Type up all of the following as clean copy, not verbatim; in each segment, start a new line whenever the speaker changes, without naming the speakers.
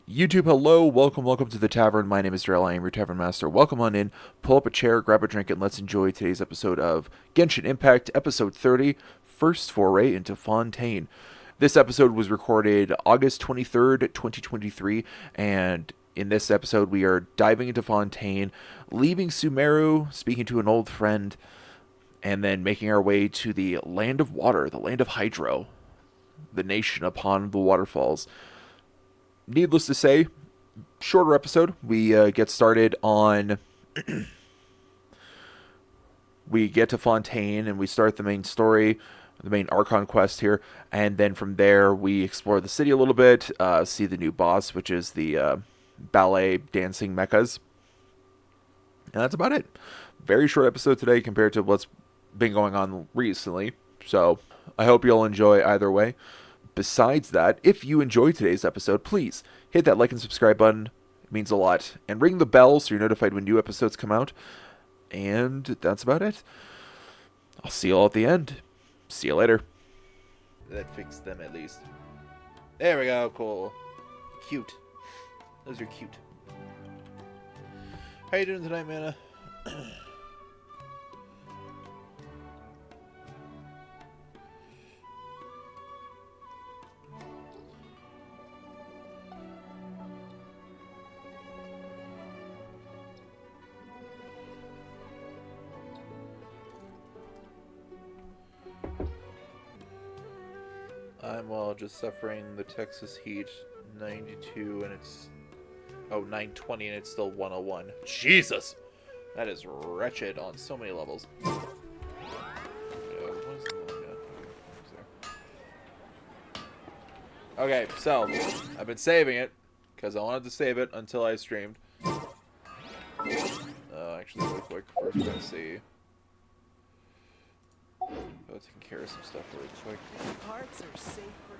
YouTube, hello, welcome to the tavern. My name is Darrell, I am your tavern master. Welcome on in, pull up a chair, grab a drink, and let's enjoy today's episode of Genshin Impact, episode 30, First Foray into Fontaine. This episode was recorded August 23rd, 2023, and in this episode we are diving into Fontaine, leaving Sumeru, speaking to an old friend, and then making our way to the Land of Water, the Land of Hydro, the nation upon the waterfalls. Needless to say, shorter episode. We get started on. We get to Fontaine and we start the main story, the main Archon quest here, and then from there we explore the city a little bit, see the new boss, which is the ballet dancing mechas, and that's about it. Very short episode today compared to what's been going on recently, so I hope you'll enjoy either way. Besides that, if you enjoyed today's episode, please hit that like and subscribe button. It means a lot. And ring the bell so you're notified when new episodes come out. And that's about it. I'll see you all at the end. See you later. That fixed them at least. There we go. Cool. Cute. Those are cute. How you doing tonight, Mana? I'm just suffering the Texas heat, 92, and it's 920, and it's still 101. Jesus, that is wretched on so many levels. Okay, so I've been saving it because I wanted to save it until I streamed. Actually, really quick, first we're gonna see. Taking care of some stuff really quick.
Parts are safe for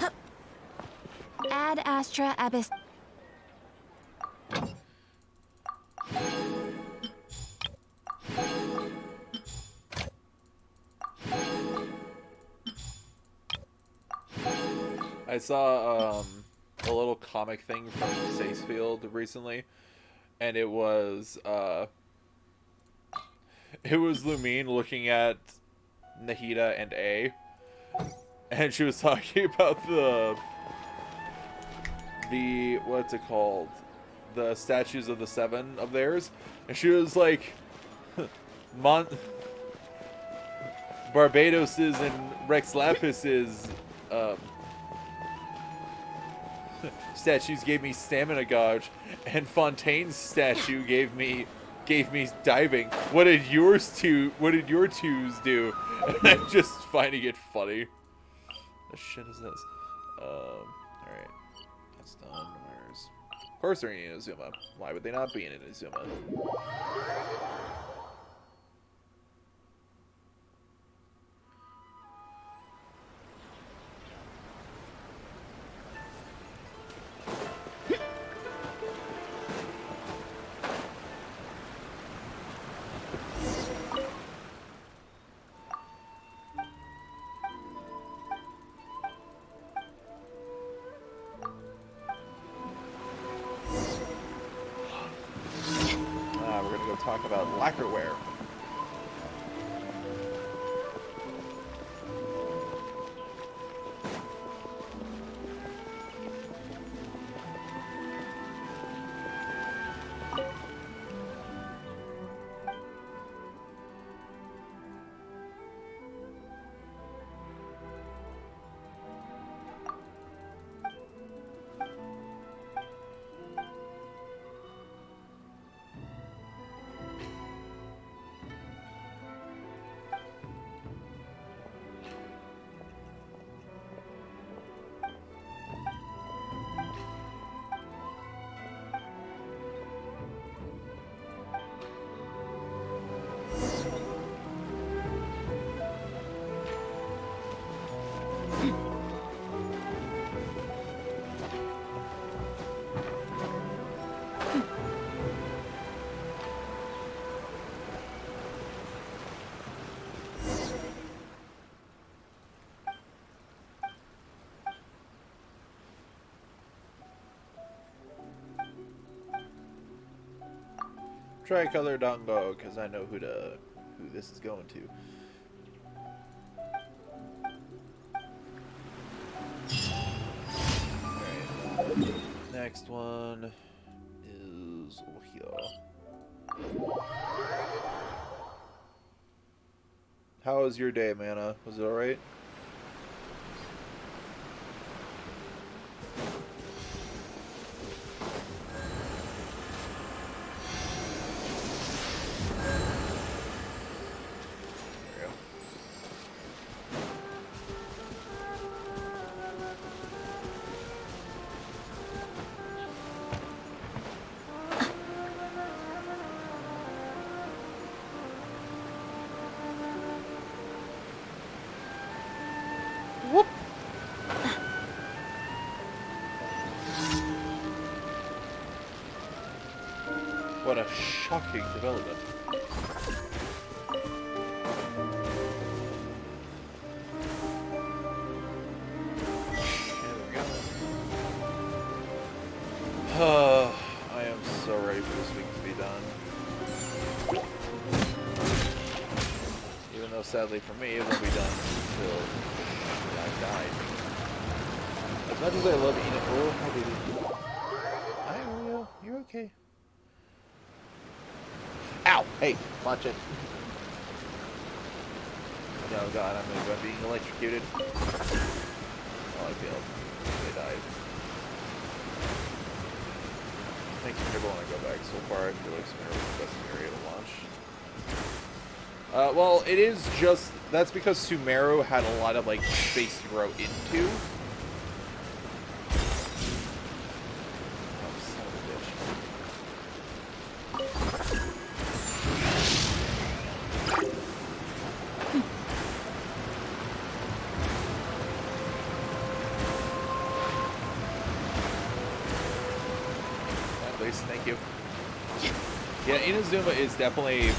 sure.
Ad Astra Abyss.
I saw a little comic thing from Sacefield recently, and it was Lumine looking at Nahida and A, and she was talking about the what's it called, the statues of the seven of theirs, and she was like, Barbados's and Rex Lapis's statues gave me stamina gauge, and Fontaine's statue gave me diving. What did your twos do? I'm just finding it funny. What shit is this? Alright. That's done. Of course they're in Inazuma. Why would they not be in Inazuma? We're gonna go talk about lacquerware. Tricolor don't go, because I know who this is going to. Alright. Next one is over here. How was your day, Mana? Was it alright? Whoop! What a shocking development. There we go. I am so ready for this week to be done. Even though sadly for me it won't be done until I died. As much as I love Enid, oh, how did you? Hi, Oreo. You're okay. Ow! Hey, watch it. Oh god, I'm being electrocuted. Oh, I failed. They died. Makes me never want to go back. So far, I feel like Sumera was the best area to launch. Well, it is just... That's because Sumeru had a lot of, like, space to grow into. Oh, son of a bitch. Please, thank you. Yeah, Inazuma is definitely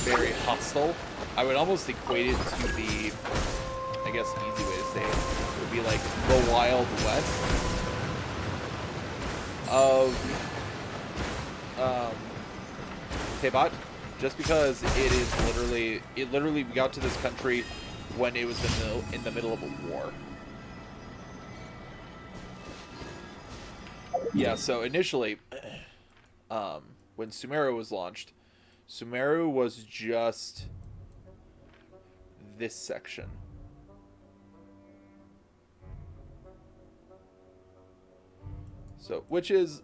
very hostile. I would almost equate it to the, I guess, easy way to say it would be like the Wild West of Teyvat, just because it literally got to this country when it was in the middle of a war. Yeah, so initially, when Sumeru was launched, Sumeru was just this section. So, which is,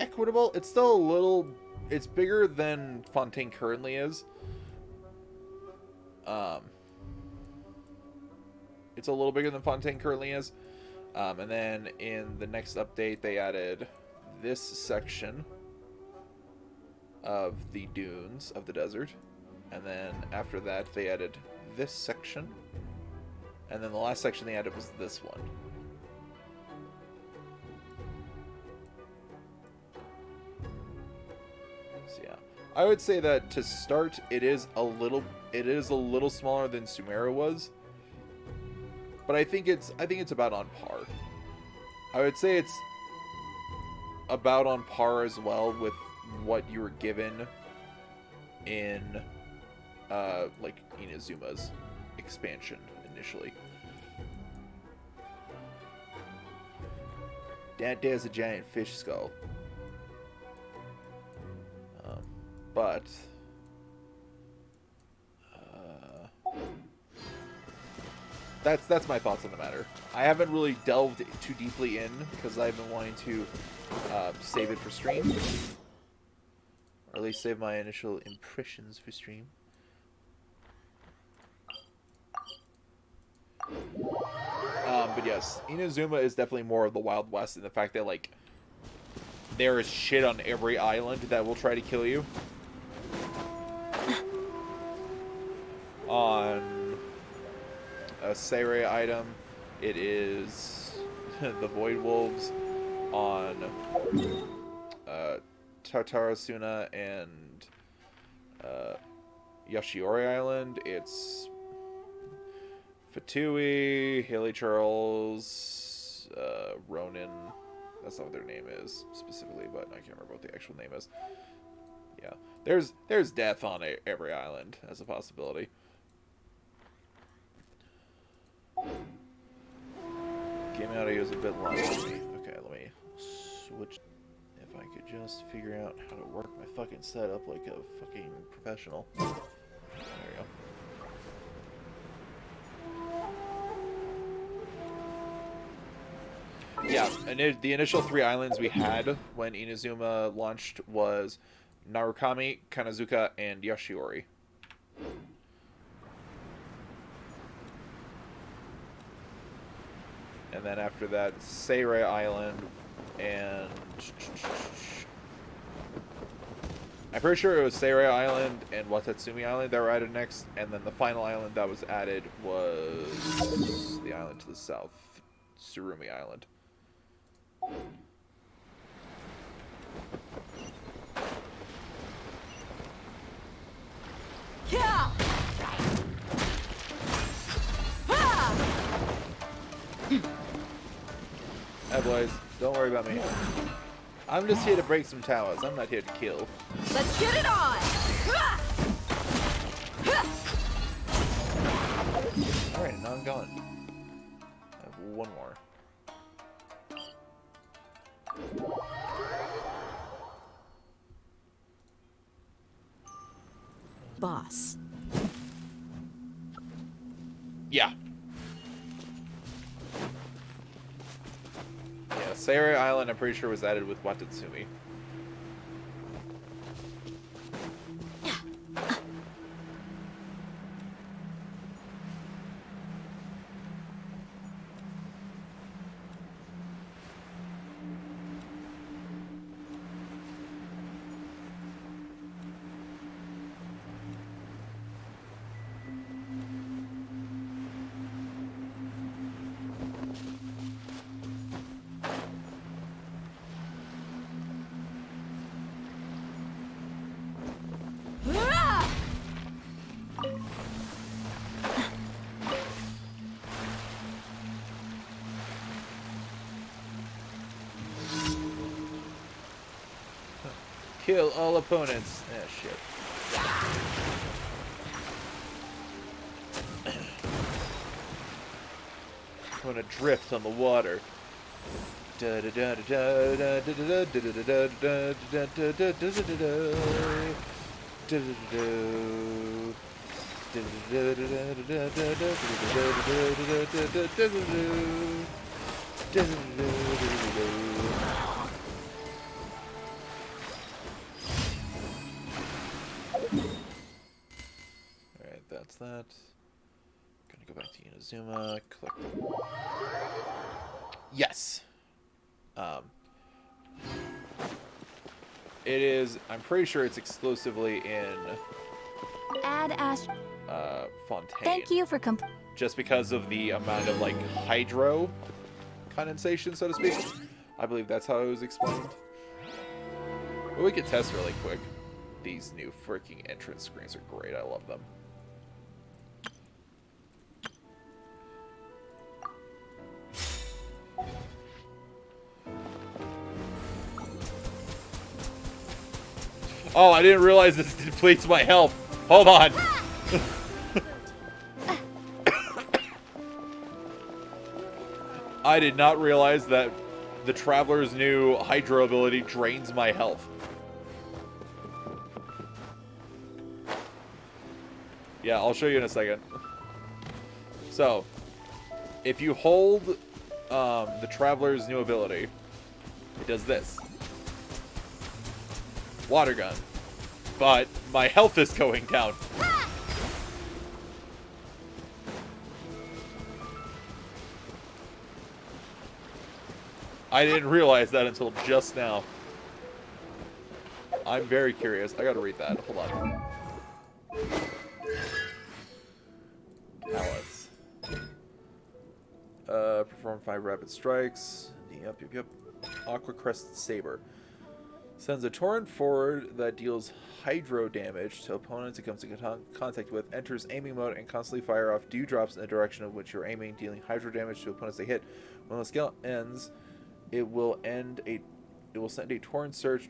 equitable. It's still a little, it's bigger than Fontaine currently is. It's a little bigger than Fontaine currently is. And then in the next update, they added this section of the dunes of the desert. And then after that, they added this section. And then the last section they added was this one. So yeah, I would say that to start, it is a little smaller than Sumeru was. But I think it's about on par. I would say it's about on par as well with what you were given in like Inazuma's expansion initially. There's a giant fish skull. But that's my thoughts on the matter. I haven't really delved too deeply in because I've been wanting to save it for stream, or at least save my initial impressions for stream. But yes, Inazuma is definitely more of the Wild West in the fact that, like, there is shit on every island that will try to kill you. On a Foray item, it is the Void Wolves. On Tartarasuna and Yashiori Island, it's Fatui, Haley Charles, Ronin, That's not what their name is specifically, but I can't remember what the actual name is. Yeah, there's death on every island as a possibility. Game audio is a bit loud for me. Okay, let me switch. If I could just figure out how to work my fucking setup like a fucking professional. There we go. Yeah, and the initial 3 islands we had when Inazuma launched was Narukami, Kanazuka, and Yoshiori. And then after that, Seirei Island, and I'm pretty sure it was Seirei Island and Watatsumi Island that were added next, and then the final island that was added was the island to the south, Tsurumi Island.
Yeah.
Hey boys, don't worry about me. I'm just here to break some towers. I'm not here to kill.
Let's get it on.
Alright, now I'm gone. I have one more.
Boss.
Yeah. Yeah, Seirei Island I'm pretty sure was added with Watatsumi. Kill all opponents. Ah, shit. I'm gonna drift on the water. Alright, that's that. Gonna go back to Inazuma, collect them. Yes! It is, I'm pretty sure it's exclusively in
Add
Fontaine.
Thank you for
Just because of the amount of, like, hydro condensation, so to speak. I believe that's how it was explained. But we could test really quick. These new freaking entrance screens are great. I love them. Oh, I didn't realize this depletes my health. Hold on. I did not realize that the Traveler's new Hydro ability drains my health. Yeah, I'll show you in a second. So, if you hold the Traveler's new ability, it does this. Water gun. But my health is going down. I didn't realize that until just now. I'm very curious. I gotta read that. Hold on. Pallets. Perform 5 rapid strikes. Yep. Aqua Crested Saber. Sends a torrent forward that deals hydro damage to opponents it comes in contact with, enters aiming mode, and constantly fire off dewdrops in the direction of which you're aiming, dealing hydro damage to opponents they hit. When the skill ends, It will send a torrent surge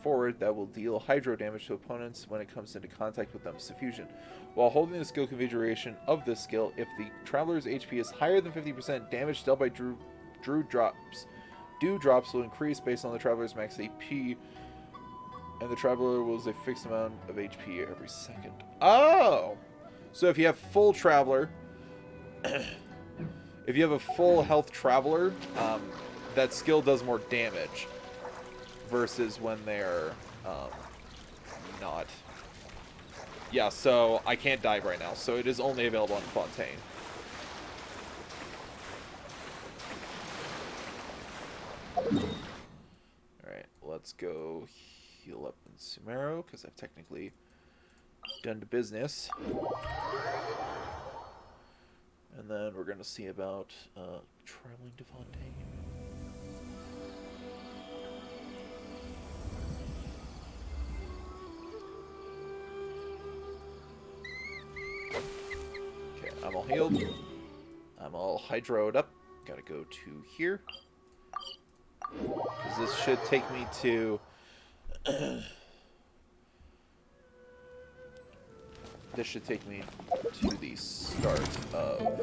forward that will deal hydro damage to opponents when it comes into contact with them. Suffusion. While holding the skill configuration of this skill, if the traveler's HP is higher than 50%, damage dealt by Dew drops will increase based on the traveler's max AP, and the traveler will lose a fixed amount of HP every second. Oh! So if you have full traveler, if you have a full health traveler, that skill does more damage versus when they're not. Yeah, so I can't dive right now, so it is only available on Fontaine. Alright, let's go heal up in Sumeru, because I've technically done the business. And then we're going to see about traveling to Fontaine. Okay, I'm all healed. I'm all hydroed up. Gotta go to here. Because this should take me to... this should take me to the start of...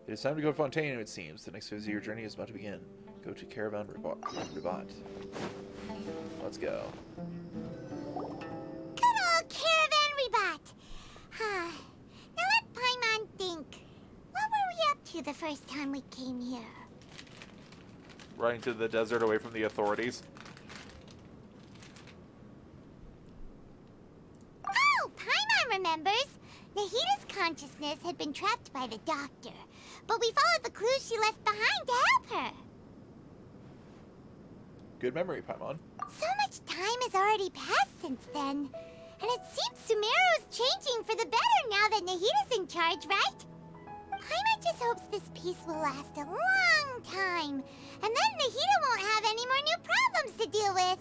it is time to go to Fontaine, it seems. The next phase of your journey is about to begin. Go to Caravan Ribat. Let's go.
Good old Caravan Ribat. Huh. Now let Paimon think. What were we up to the first time we came here?
Running to the desert away from the authorities.
Oh, Paimon remembers. Nahita's consciousness had been trapped by the doctor, but we followed the clues she left behind to help her.
Good memory, Paimon.
So much time has already passed since then, and it seems Sumeru's changing for the better now that Nahita's in charge, right? Paimon just hopes this peace will last a long time, and then Nahita won't have any more new problems to deal with.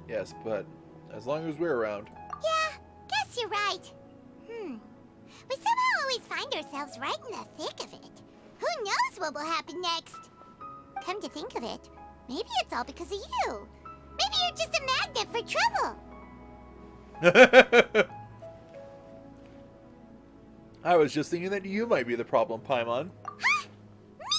Yes, but as long as we're around.
Yeah, guess you're right. We somehow always find ourselves right in the thick of it. Who knows what will happen next? Come to think of it, maybe it's all because of you. Maybe you're just a magnet for trouble.
I was just thinking that you might be the problem, Paimon.
Huh? Me?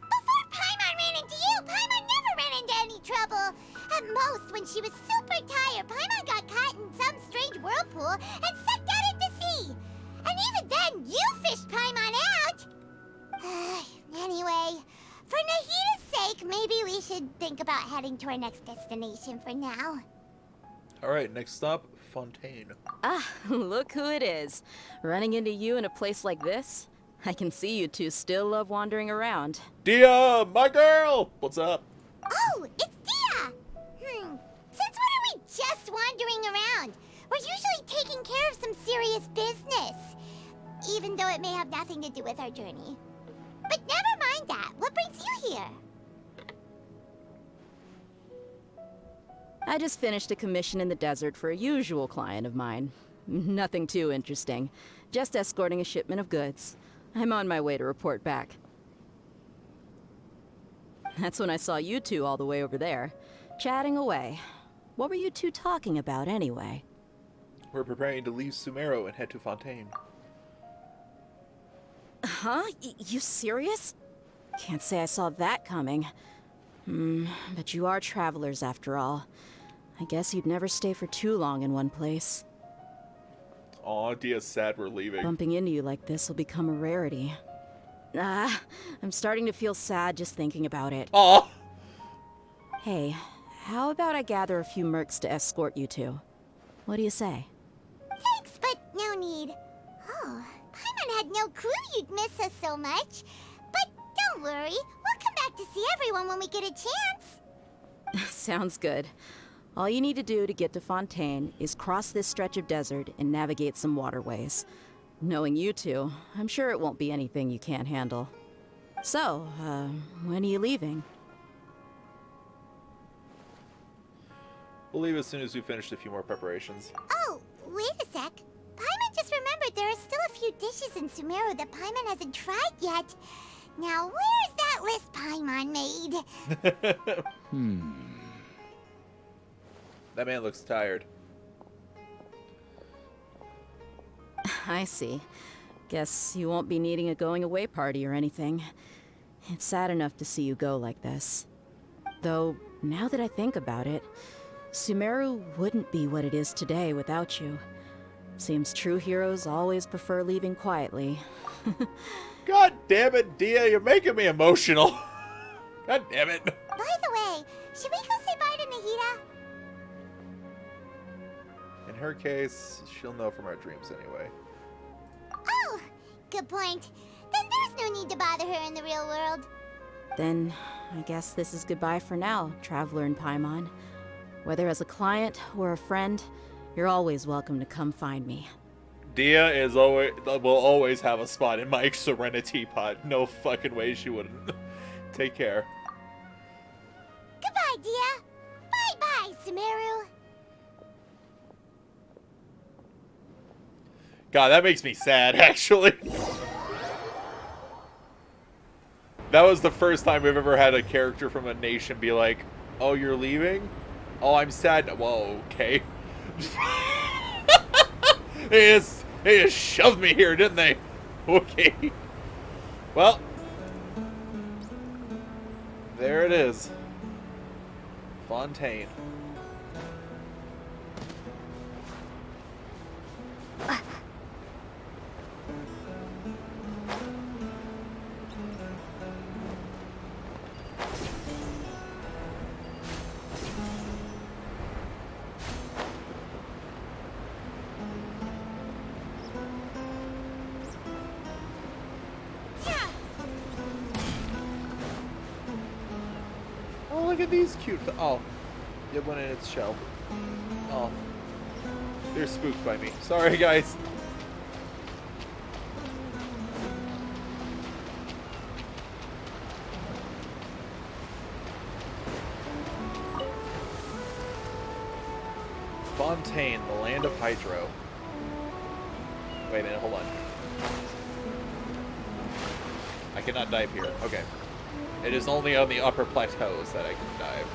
Before Paimon ran into you, Paimon never ran into any trouble. At most, when she was super tired, Paimon got caught in some strange whirlpool and sucked out into sea. And even then, you fished Paimon out. Anyway, for Nahita's sake, maybe we should think about heading to our next destination for now.
Alright, next stop, Fontaine.
Ah, look who it is. Running into you in a place like this? I can see you two still love wandering around.
Dia, my girl! What's up?
Oh, it's Dia! Since when are we just wandering around? We're usually taking care of some serious business. Even though it may have nothing to do with our journey. But never mind that. What brings you here?
I just finished a commission in the desert for a usual client of mine. Nothing too interesting. Just escorting a shipment of goods. I'm on my way to report back. That's when I saw you two all the way over there, chatting away. What were you two talking about anyway?
We're preparing to leave Sumeru and head to Fontaine.
Huh? You serious? Can't say I saw that coming. But you are travelers after all. I guess you'd never stay for too long in one place.
Aw, Dia's sad we're leaving.
Bumping into you like this will become a rarity. I'm starting to feel sad just thinking about it.
Aw!
Hey, how about I gather a few mercs to escort you two? What do you say?
Thanks, but no need. Oh, Paimon had no clue you'd miss us so much. But don't worry, we'll come back to see everyone when we get a chance.
Sounds good. All you need to do to get to Fontaine is cross this stretch of desert and navigate some waterways. Knowing you two, I'm sure it won't be anything you can't handle. So, when are you leaving?
We'll leave as soon as we finished a few more preparations.
Oh, Wait a sec. Paimon just remembered there are still a few dishes in Sumeru that Paimon hasn't tried yet. Now, where's that list Paimon made?
That man looks tired.
I see. Guess you won't be needing a going-away party or anything. It's sad enough to see you go like this. Though, now that I think about it, Sumeru wouldn't be what it is today without you. Seems true heroes always prefer leaving quietly.
God damn it, Dia, you're making me emotional. God damn it.
By the way, should we go say bye to Nahida?
In her case, she'll know from our dreams anyway.
Oh, good point. Then there's no need to bother her in the real world.
Then, I guess this is goodbye for now, Traveler in Paimon. Whether as a client or a friend, you're always welcome to come find me.
Dia will always have a spot in my Serenity pot. No fucking way she wouldn't. Take care.
Goodbye, Dia. Bye-bye, Sumeru.
God, that makes me sad, actually. That was the first time we've ever had a character from a nation be like, oh, you're leaving? Oh, I'm sad. Whoa, okay. They just shoved me here, didn't they? Okay. Well. There it is. Fontaine. Oh, look at these cute. Oh, it went in its shell. Oh, they're spooked by me. Sorry, guys. Fontaine, the land of Hydro. Wait a minute, hold on. I cannot dive here. Okay. It is only on the upper plateaus that I can dive.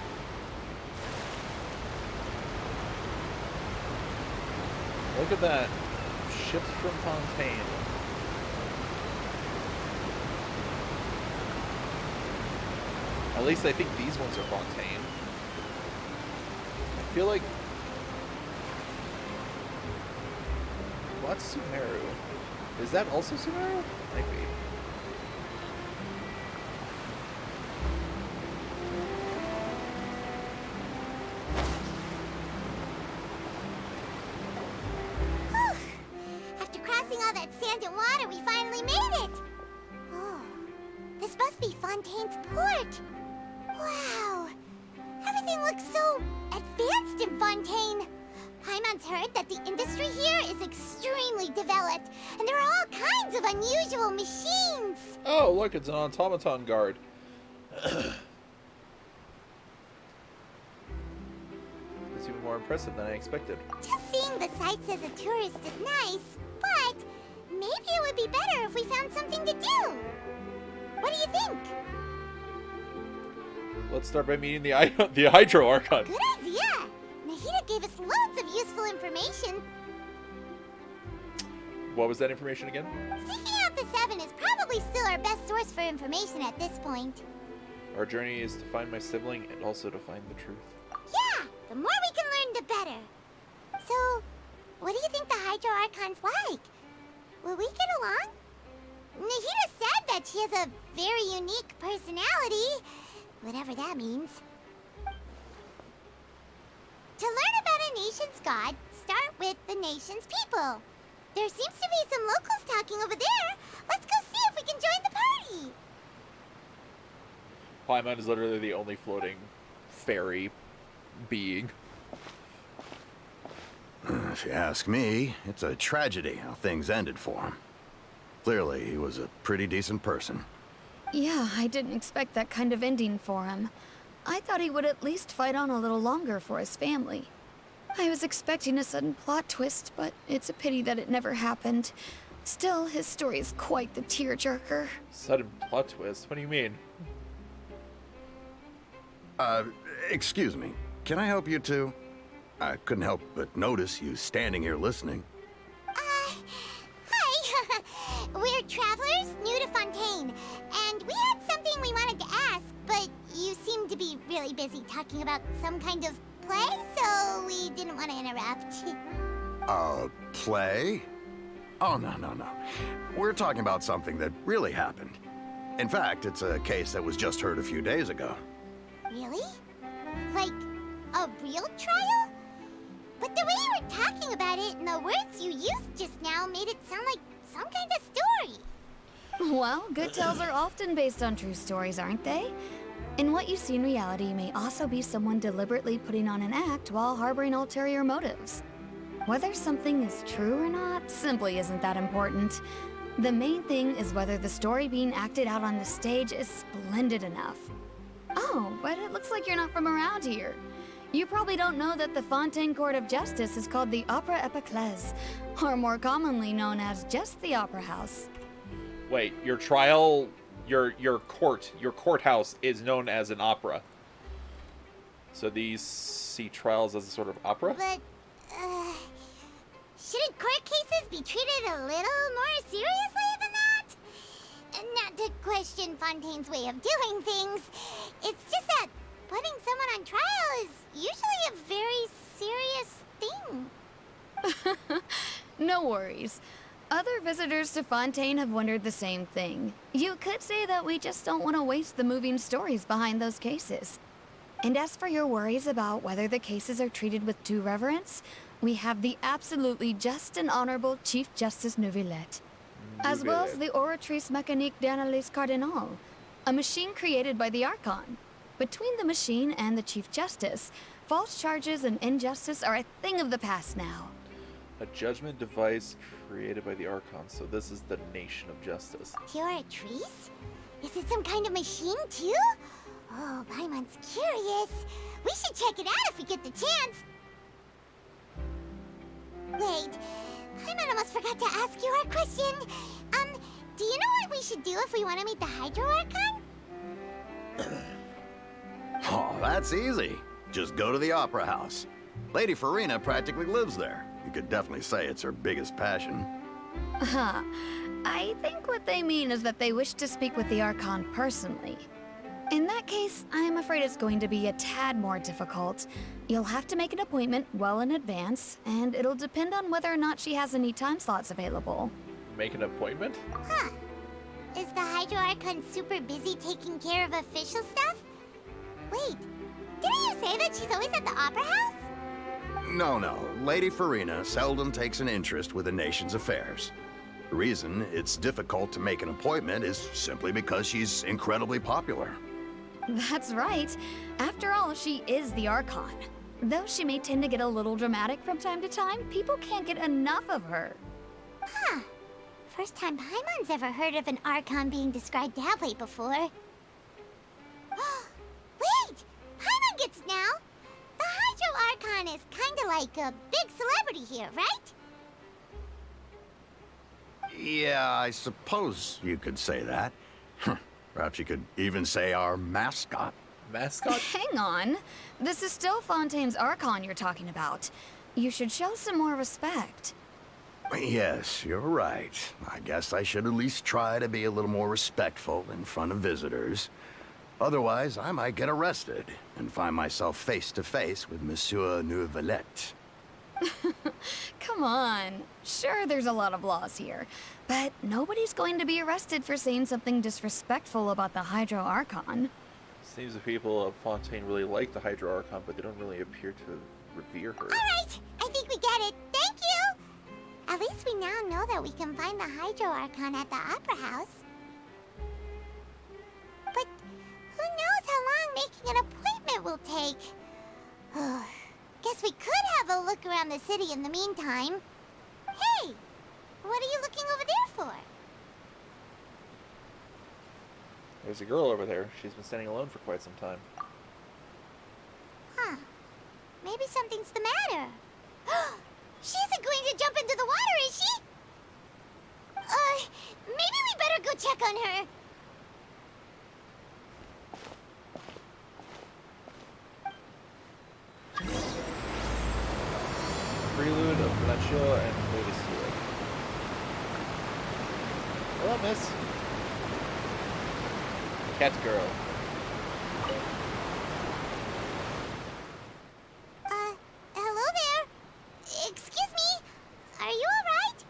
Look at that. Ships from Fontaine. At least I think these ones are Fontaine. I feel like... What's Sumeru? Is that also Sumeru? Might be.
After crossing all that sand and water, we finally made it! Oh, this must be Fontaine's port! Wow! Everything looks so advanced in Fontaine! Paimon's heard that the industry here is extremely developed, and there are all kinds of unusual machines!
Oh, look, it's an automaton guard. It's even more impressive than I expected.
Just seeing the sights as a tourist is nice, but maybe it would be better if we found something to do. What do you think?
Let's start by meeting the Hydro Archon.
Good idea! Nahida gave us loads of useful information.
What was that information again?
Seeking out the Seven is probably still our best source for information at this point.
Our journey is to find my sibling and also to find the truth.
Yeah! The more we can learn, the better. So, what do you think the Hydro Archon's like? Will we get along? Nahida said that she has a very unique personality, whatever that means. To learn about a nation's god, start with the nation's people. There seems to be some locals talking over there. Let's go see if we can join the party.
Paimon is literally the only floating fairy being.
If you ask me, it's a tragedy how things ended for him. Clearly, he was a pretty decent person.
Yeah, I didn't expect that kind of ending for him. I thought he would at least fight on a little longer for his family. I was expecting a sudden plot twist, but it's a pity that it never happened. Still, his story is quite the tearjerker.
Sudden plot twist? What do you mean?
Excuse me. Can I help you two? I couldn't help but notice you standing here listening.
Hi. We're travelers new to Fontaine, and we had something we wanted to ask, but you seem to be really busy talking about some kind of play, so we didn't want to interrupt.
Play? Oh, no. We're talking about something that really happened. In fact, it's a case that was just heard a few days ago.
Really? Like, a real trial? But the way you were talking about it and the words you used just now made it sound like some kind of story.
Well, good tales are often based on true stories, aren't they? And what you see in reality may also be someone deliberately putting on an act while harboring ulterior motives. Whether something is true or not simply isn't that important. The main thing is whether the story being acted out on the stage is splendid enough. Oh, but it looks like you're not from around here. You probably don't know that the Fontaine Court of Justice is called the Opera Epiclese, or more commonly known as just the Opera House.
Wait, your trial, your courthouse is known as an opera. So these see trials as a sort of opera?
But, shouldn't court cases be treated a little more seriously than that? Not to question Fontaine's way of doing things, it's just that putting someone on trial is usually a very serious thing.
No worries. Other visitors to Fontaine have wondered the same thing. You could say that we just don't want to waste the moving stories behind those cases. And as for your worries about whether the cases are treated with due reverence, we have the absolutely just and honorable Chief Justice Neuvillette, as well as the Oratrice Mécanique d'Analyse Cardinal, a machine created by the Archon. Between the machine and the Chief Justice, false charges and injustice are a thing of the past now.
A judgment device created by the Archon, so this is the Nation of Justice.
Oratrice? Is it some kind of machine too? Oh, Paimon's curious. We should check it out if we get the chance. Wait, Paimon almost forgot to ask you our question. Do you know what we should do if we want to meet the Hydro Archon?
Oh, that's easy. Just go to the Opera House. Lady Farina practically lives there. You could definitely say it's her biggest passion.
I think what they mean is that they wish to speak with the Archon personally. In that case, I am afraid it's going to be a tad more difficult. You'll have to make an appointment well in advance, and it'll depend on whether or not she has any time slots available.
Make an appointment?
Huh. Is the Hydro Archon super busy taking care of official stuff? Wait, didn't you say that she's always at the Opera House?
No. Lady Farina seldom takes an interest with the nation's affairs. The reason it's difficult to make an appointment is simply because she's incredibly popular.
That's right. After all, she is the Archon. Though she may tend to get a little dramatic from time to time, people can't get enough of her.
Huh. First time Paimon's ever heard of an Archon being described that way before. Wait! Paimon gets it now! The Hydro Archon is kinda like a big celebrity here, right?
Yeah, I suppose you could say that. Perhaps you could even say our mascot.
Mascot?
Hang on. This is still Fontaine's Archon you're talking about. You should show some more respect.
Yes, you're right. I guess I should at least try to be a little more respectful in front of visitors. Otherwise, I might get arrested and find myself face to face with Monsieur Neuvillette.
Come on. Sure, there's a lot of laws here, but nobody's going to be arrested for saying something disrespectful about the Hydro Archon.
Seems the people of Fontaine really like the Hydro Archon, but they don't really appear to revere her.
Alright, I think we get it. Thank you! At least we now know that we can find the Hydro Archon at the Opera House. But who knows how long making an appointment will take? Guess we could have a look around the city in the meantime. Hey! What are you looking over there for?
There's a girl over there. She's been standing alone for quite some time.
Huh. Maybe something's the matter. She isn't going to jump into the water, is she? Maybe we better go check on her.
Prelude of Blancheur and Noirceur. Hello, miss. Cat girl.
Hello there. Excuse me. Are you alright?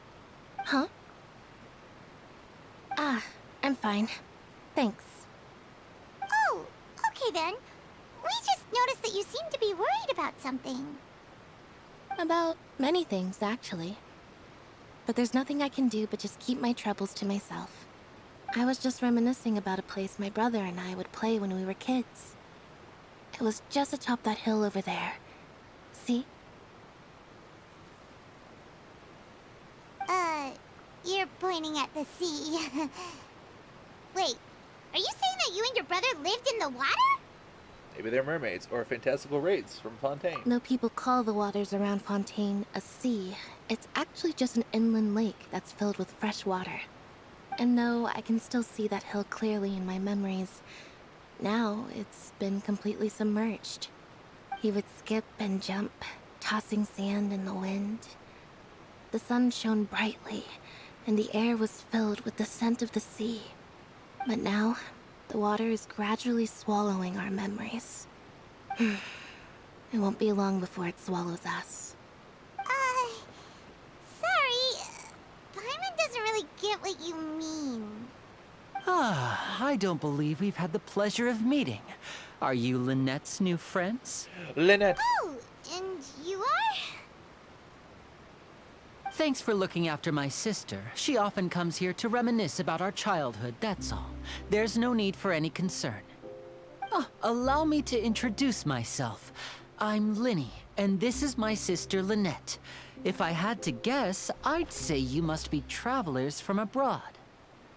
Huh? I'm fine. Thanks.
Oh, okay then. We just noticed that you seem to be worried about something.
About many things, actually. But there's nothing I can do but just keep my troubles to myself. I was just reminiscing about a place my brother and I would play when we were kids. It was just atop that hill over there. See?
You're pointing at the sea. Wait, are you saying that you and your brother lived in the water?
Maybe they're mermaids or fantastical wraiths from Fontaine.
Though people call the waters around Fontaine a sea, it's actually just an inland lake that's filled with fresh water. And no, I can still see that hill clearly in my memories. Now, it's been completely submerged. He would skip and jump, tossing sand in the wind. The sun shone brightly, and the air was filled with the scent of the sea. But now, the water is gradually swallowing our memories. It won't be long before it swallows us.
Sorry. Paimon doesn't really get what you mean.
I don't believe we've had the pleasure of meeting. Are you Lynette's new friends?
Lynette.
Oh, and you are?
Thanks for looking after my sister. She often comes here to reminisce about our childhood, that's all. There's no need for any concern. Allow me to introduce myself. I'm Linny, and this is my sister Lynette. If I had to guess, I'd say you must be travelers from abroad.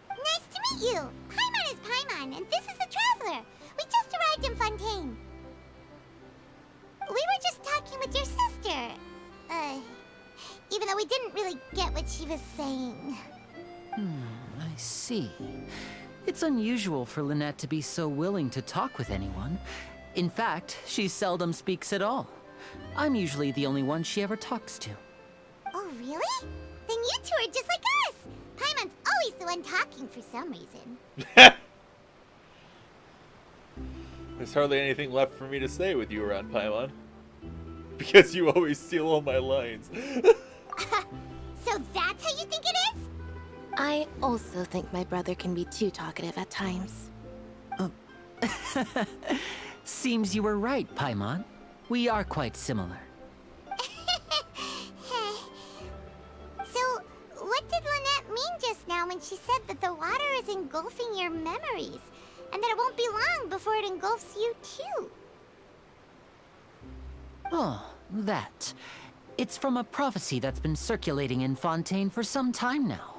Nice to meet you. Paimon is Paimon, and this is the Traveler. We just arrived in Fontaine. We were just talking with your sister. Even though we didn't really get what she was saying.
I see. It's unusual for Lynette to be so willing to talk with anyone. In fact, she seldom speaks at all. I'm usually the only one she ever talks to.
Oh, really? Then you two are just like us. Paimon's always the one talking for some reason.
There's hardly anything left for me to say with you around, Paimon. Because you always steal all my lines.
So that's how you think it is?
I also think my brother can be too talkative at times.
Seems you were right, Paimon. We are quite similar.
So, what did Lynette mean just now when she said that the water is engulfing your memories, and that it won't be long before it engulfs you too?
Oh, that. It's from a prophecy that's been circulating in Fontaine for some time now.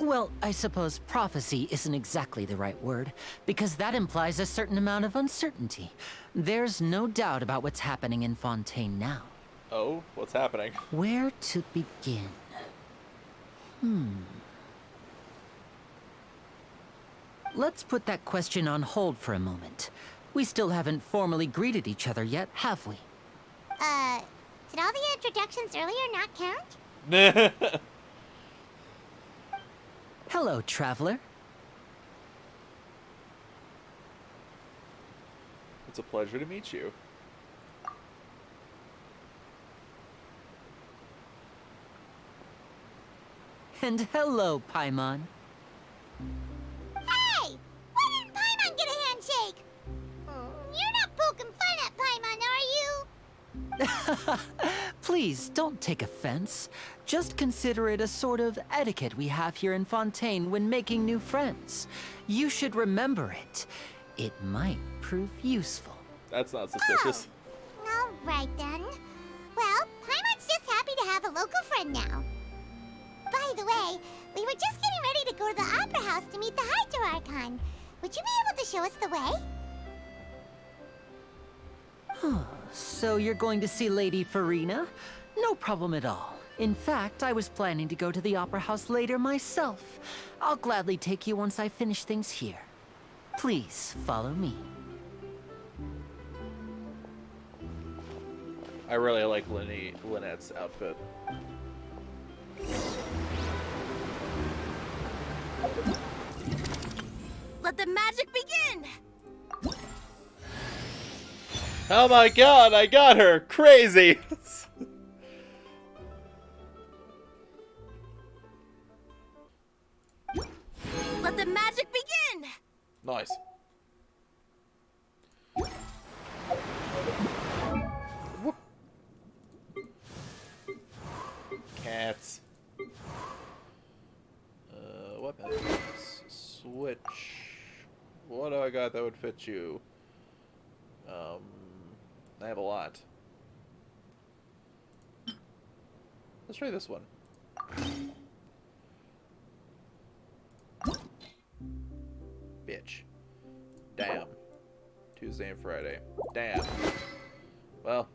Well, I suppose prophecy isn't exactly the right word, because that implies a certain amount of uncertainty. There's no doubt about what's happening in Fontaine now.
Oh, what's happening?
Where to begin? Let's put that question on hold for a moment. We still haven't formally greeted each other yet, have we?
Did all the introductions earlier not count?
Hello, traveler.
It's a pleasure to meet you.
And hello, Paimon.
Hey! Why didn't Paimon get a handshake? You're not poking fun at Paimon, are you?
Please, don't take offense. Just consider it a sort of etiquette we have here in Fontaine when making new friends. You should remember it. It might prove useful.
That's not suspicious.
Oh, all right then. Well, Paimon's just happy to have a local friend now. By the way, we were just getting ready to go to the Opera House to meet the Hydro Archon. Would you be able to show us the way?
So you're going to see Lady Farina? No problem at all. In fact, I was planning to go to the Opera House later myself. I'll gladly take you once I finish things here. Please, follow me.
I really like Lynette's outfit.
Let the magic begin!
Oh my god, I got her! Crazy!
Let the magic begin!
Nice. Whoop. Cats. Weapons. Switch. What do I got that would fit you? I have a lot. Let's try this one. Bitch. Damn. Tuesday and Friday. Damn. Well.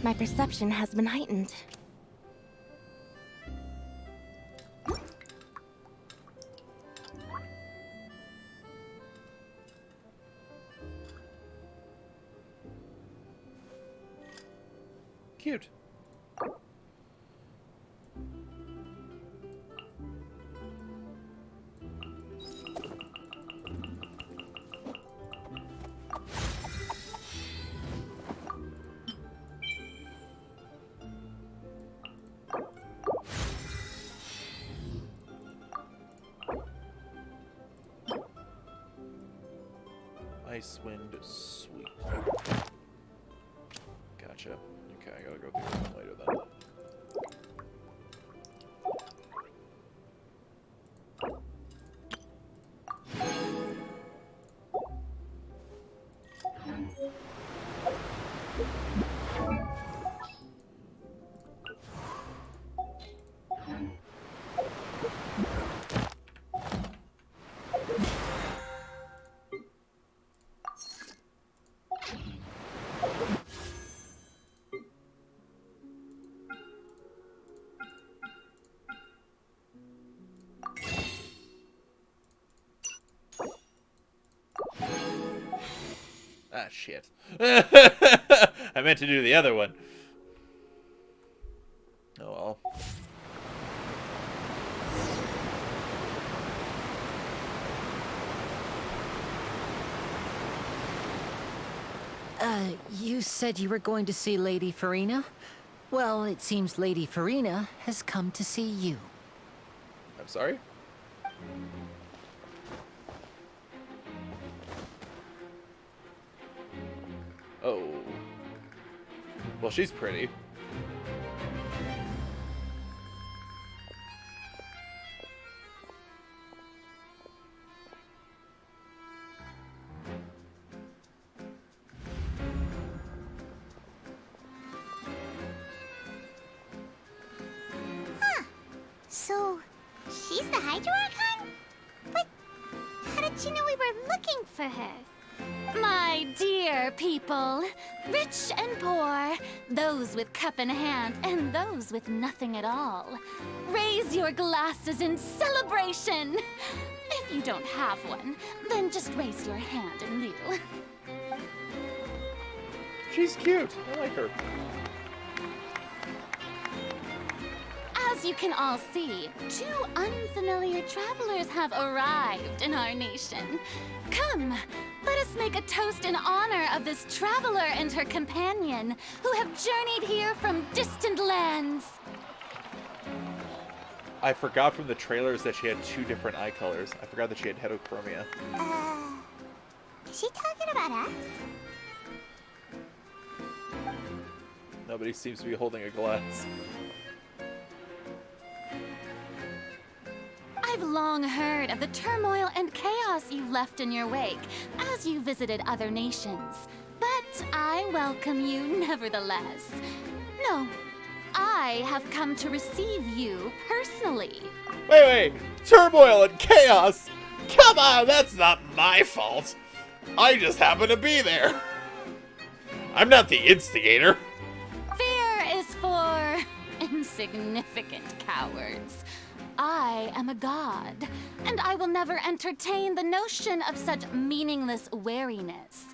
My perception has been heightened.
Cute. Icewind Sweep. Gotcha. Okay, I gotta go through that later then. Ah, shit. I meant to do the other one. Oh well.
You said you were going to see Lady Farina? Well, it seems Lady Farina has come to see you.
I'm sorry? Oh. Well, she's pretty.
So, she's the Hydro Archon? But how did she know we were looking for her?
My dear people, rich and poor, those with cup in hand and those with nothing at all, raise your glasses in celebration. If you don't have one, then just raise your hand in lieu.
She's cute. I like her.
As you can all see, two unfamiliar travelers have arrived in our nation. Come, let us make a toast in honor of this traveler and her companion who have journeyed here from distant lands.
I forgot from the trailers that she had two different eye colors. I forgot that she had heterochromia.
Is she talking about us?
Nobody seems to be holding a glass.
I I've long heard of the turmoil and chaos you've left in your wake as you visited other nations. But I welcome you nevertheless. No, I have come to receive you personally.
Wait, turmoil and chaos? Come on, that's not my fault. I just happen to be there. I'm not the instigator.
Fear is for insignificant cowards. I am a god, and I will never entertain the notion of such meaningless wariness.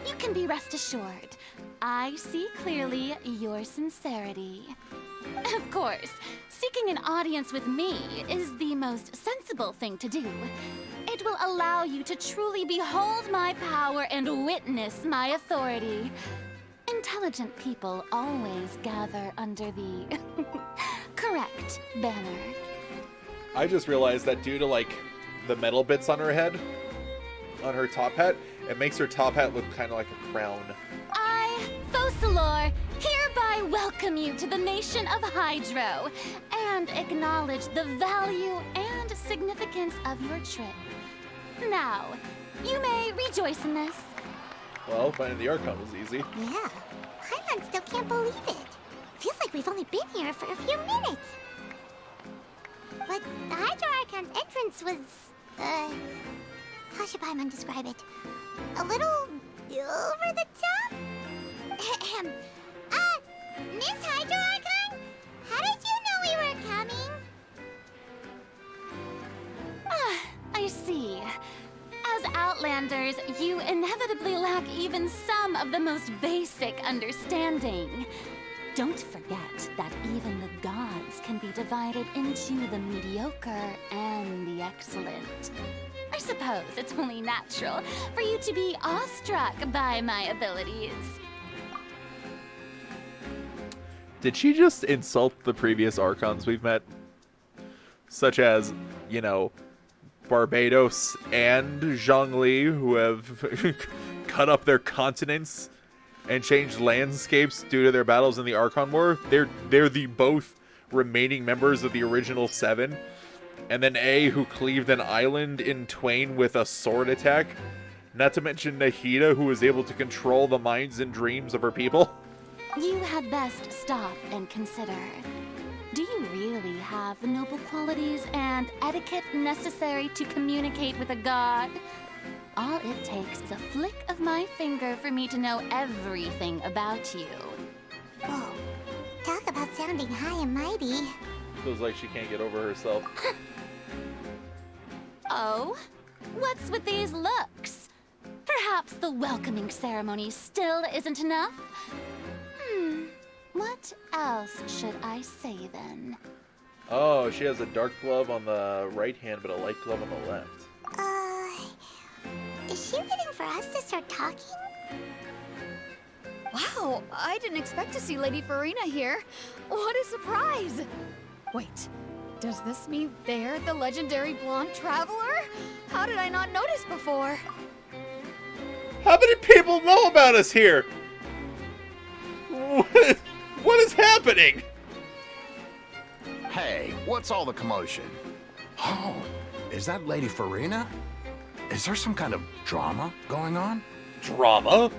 You can be rest assured, I see clearly your sincerity. Of course, seeking an audience with me is the most sensible thing to do. It will allow you to truly behold my power and witness my authority. Intelligent people always gather under the correct banner.
I just realized that due to, like, the metal bits on her head, on her top hat, it makes her top hat look kind of like a crown.
I, Focalor, hereby welcome you to the nation of Hydro and acknowledge the value and significance of your trip. Now, you may rejoice in this.
Well, finding the Archon was easy.
Yeah, Paimon still can't believe it. Feels like we've only been here for a few minutes. But the Hydro Archon's entrance was, how should Paimon describe it? A little over the top? Miss Hydro Archon? How did you know we were coming?
I see. As Outlanders, you inevitably lack even some of the most basic understanding. Don't forget that even the gods can be divided into the mediocre and the excellent. I suppose it's only natural for you to be awestruck by my abilities.
Did she just insult the previous Archons we've met? Such as, you know, Barbados and Zhongli, who have cut up their continents and changed landscapes due to their battles in the Archon War. They're the both remaining members of the original 7. And then A, who cleaved an island in twain with a sword attack. Not to mention Nahida, who was able to control the minds and dreams of her people.
You had best stop and consider. Do you really have the noble qualities and etiquette necessary to communicate with a god? All it takes is a flick of my finger for me to know everything about you.
Whoa, talk about sounding high and mighty.
Feels like she can't get over herself.
Oh? What's with these looks? Perhaps the welcoming ceremony still isn't enough? What else should I say then?
Oh, she has a dark glove on the right hand, but a light glove on the left.
Is she waiting for us to start talking?
Wow, I didn't expect to see Lady Farina here. What a surprise! Wait, does this mean they're the legendary blonde traveler? How did I not notice before?
How many people know about us here? What is happening?
Hey, what's all the commotion? Oh, is that Lady Farina? Is there some kind of drama going on?
Drama?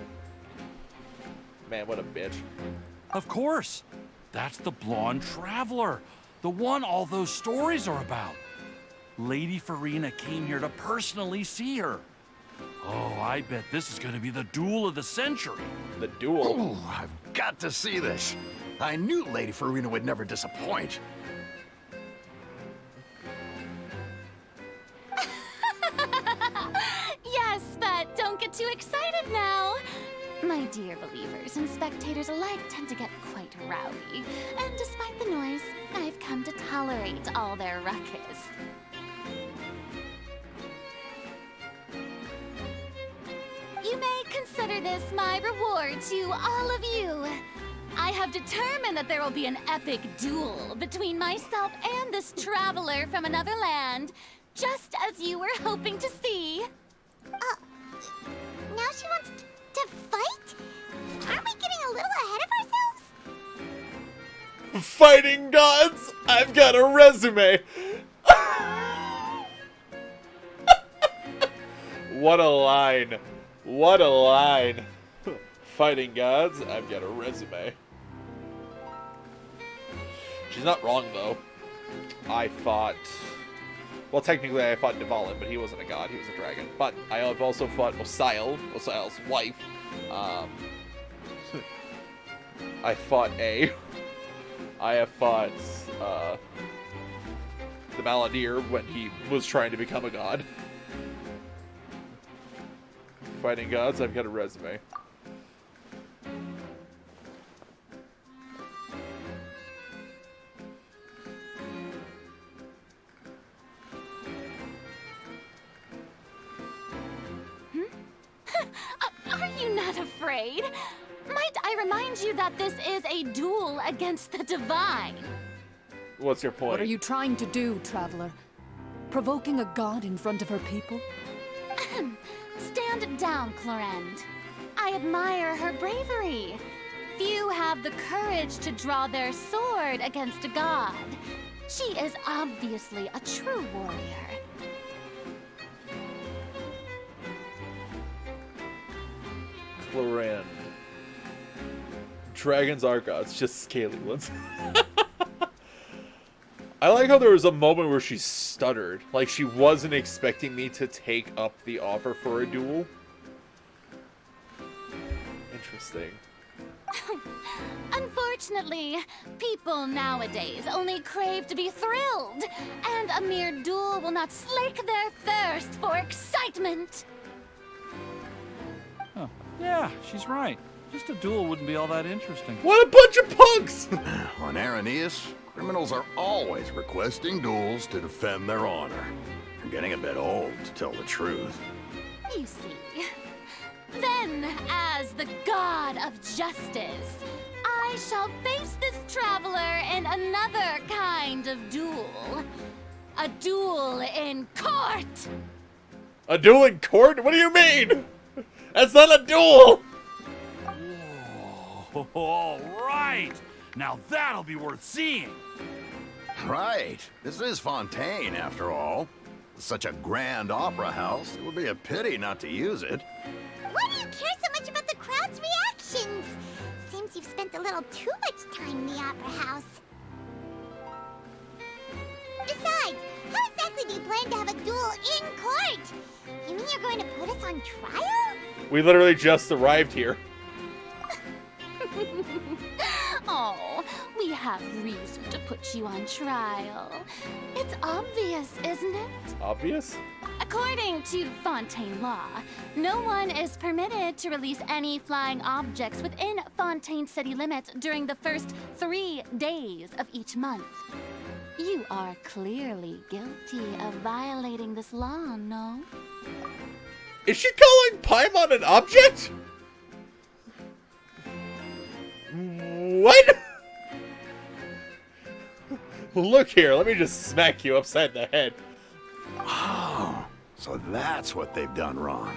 Man, what a bitch.
Of course. That's the blonde traveler. The one all those stories are about. Lady Farina came here to personally see her. Oh, I bet this is going to be the duel of the century.
The duel?
Oh, I've got to see this. I knew Lady Farina would never disappoint.
Yes, but don't get too excited now. My dear believers and spectators alike tend to get quite rowdy, and despite the noise, I've come to tolerate all their ruckus. You may consider this my reward to all of you. I have determined that there will be an epic duel between myself and this traveler from another land, just as you were hoping to see.
Now she wants to fight? Aren't we getting a little ahead of ourselves?
Fighting gods? I've got a resume. What a line. What a line. Fighting gods, I've got a resume. She's not wrong, though. I fought... Well, technically I fought Dvalin, but he wasn't a god, he was a dragon. But I have also fought Osial's wife. I fought A. I have fought the Maladir when he was trying to become a god. Fighting gods, I've got a resume.
Are you not afraid? Might I remind you that this is a duel against the divine?
What's your point?
What are you trying to do, traveler? Provoking a god in front of her people?
Stand down, Clorend. I admire her bravery. Few have the courage to draw their sword against a god. She is obviously a true warrior.
Clorand. Dragons are gods, just scaly ones. I like how there was a moment where she stuttered. Like she wasn't expecting me to take up the offer for a duel. Interesting.
Unfortunately, people nowadays only crave to be thrilled, and a mere duel will not slake their thirst for excitement.
Huh. Yeah, she's right. Just a duel wouldn't be all that interesting.
What a bunch of punks!
On Araneus, criminals are always requesting duels to defend their honor. They're getting a bit old, to tell the truth.
You see. Then, as the god of justice, I shall face this traveler in another kind of duel. A duel in court!
A duel in court? What do you mean? That's not a duel!
Whoa, all right. Now that'll be worth seeing.
Right. This is Fontaine, after all. Such a grand opera house, it would be a pity not to use it.
Why do you care so much about the crowd's reactions? Seems you've spent a little too much time in the opera house. Besides, how exactly do you plan to have a duel in court? You mean you're going to put us on trial?
We literally just arrived here.
Oh, we have reason to put you on trial. It's obvious, isn't it?
Obvious?
According to Fontaine law, no one is permitted to release any flying objects within Fontaine city limits during the first 3 days of each month. You are clearly guilty of violating this law, no?
Is she calling Paimon an object? What? Look here, let me just smack you upside the head.
Oh, so that's what they've done wrong.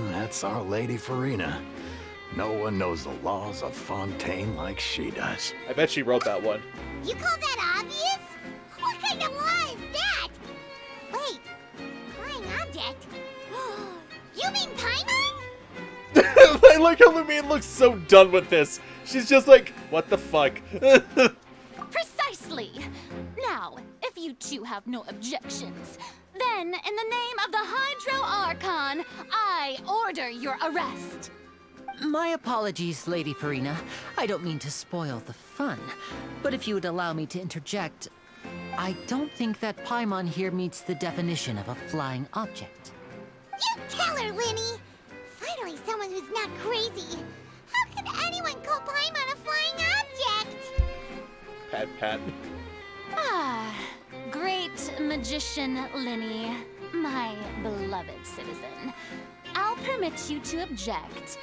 That's our Lady Farina. No one knows the laws of Fontaine like she does.
I bet she wrote that one.
You call that obvious? What kind of law is that? Wait, flying object? You mean Paimon?
I like how Lumine looks so done with this. She's just like, what the fuck?
Precisely. Now, if you two have no objections, then in the name of the Hydro Archon, I order your arrest.
My apologies, Lady Farina. I don't mean to spoil the fun, but if you would allow me to interject, I don't think that Paimon here meets the definition of a flying object.
You tell her, Linny. Finally, someone who's not crazy. How could anyone call Paimon a flying object?
Pat, pat.
Ah, great magician Linny, my beloved citizen. I'll permit you to object,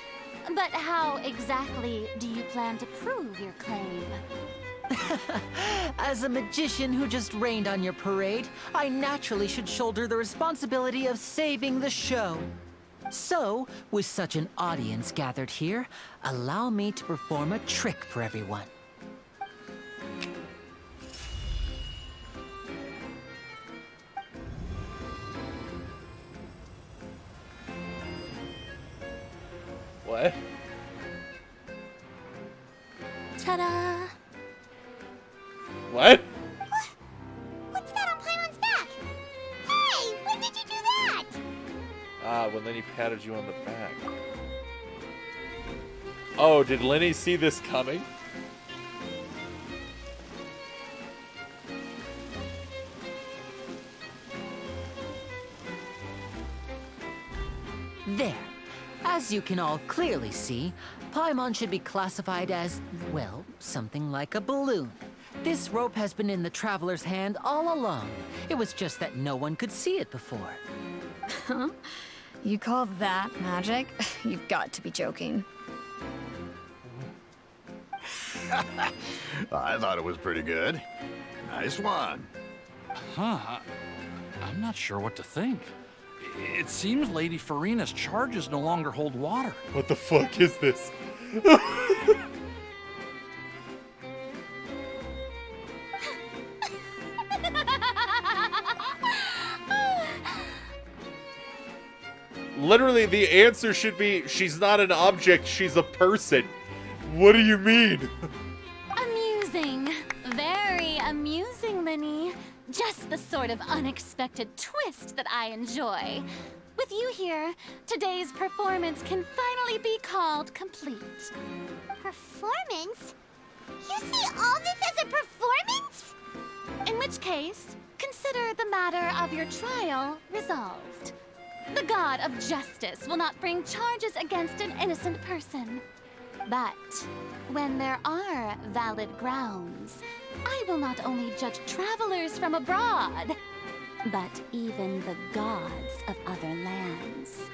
but how exactly do you plan to prove your claim?
As a magician who just rained on your parade, I naturally should shoulder the responsibility of saving the show. So, with such an audience gathered here, allow me to perform a trick for everyone.
What?
Ta-da!
What?
What's that on Paimon's back? Hey, when did you do that?
Ah, when Lenny patted you on the back. Oh, did Lenny see this coming?
There. As you can all clearly see, Paimon should be classified as, well, something like a balloon. This rope has been in the Traveler's hand all along. It was just that no one could see it before.
Huh? You call that magic? You've got to be joking.
I thought it was pretty good. Nice one.
Huh? I'm not sure what to think. It seems Lady Farina's charges no longer hold water.
What the fuck is this? Literally, the answer should be, she's not an object, she's a person. What do you mean?
Amusing. Very amusing, Linny. Just the sort of unexpected twist that I enjoy. With you here, today's performance can finally be called complete.
Performance? You see all this as a performance?
In which case, consider the matter of your trial resolved. The god of justice will not bring charges against an innocent person. But when there are valid grounds, I will not only judge travelers from abroad, but even the gods of other lands.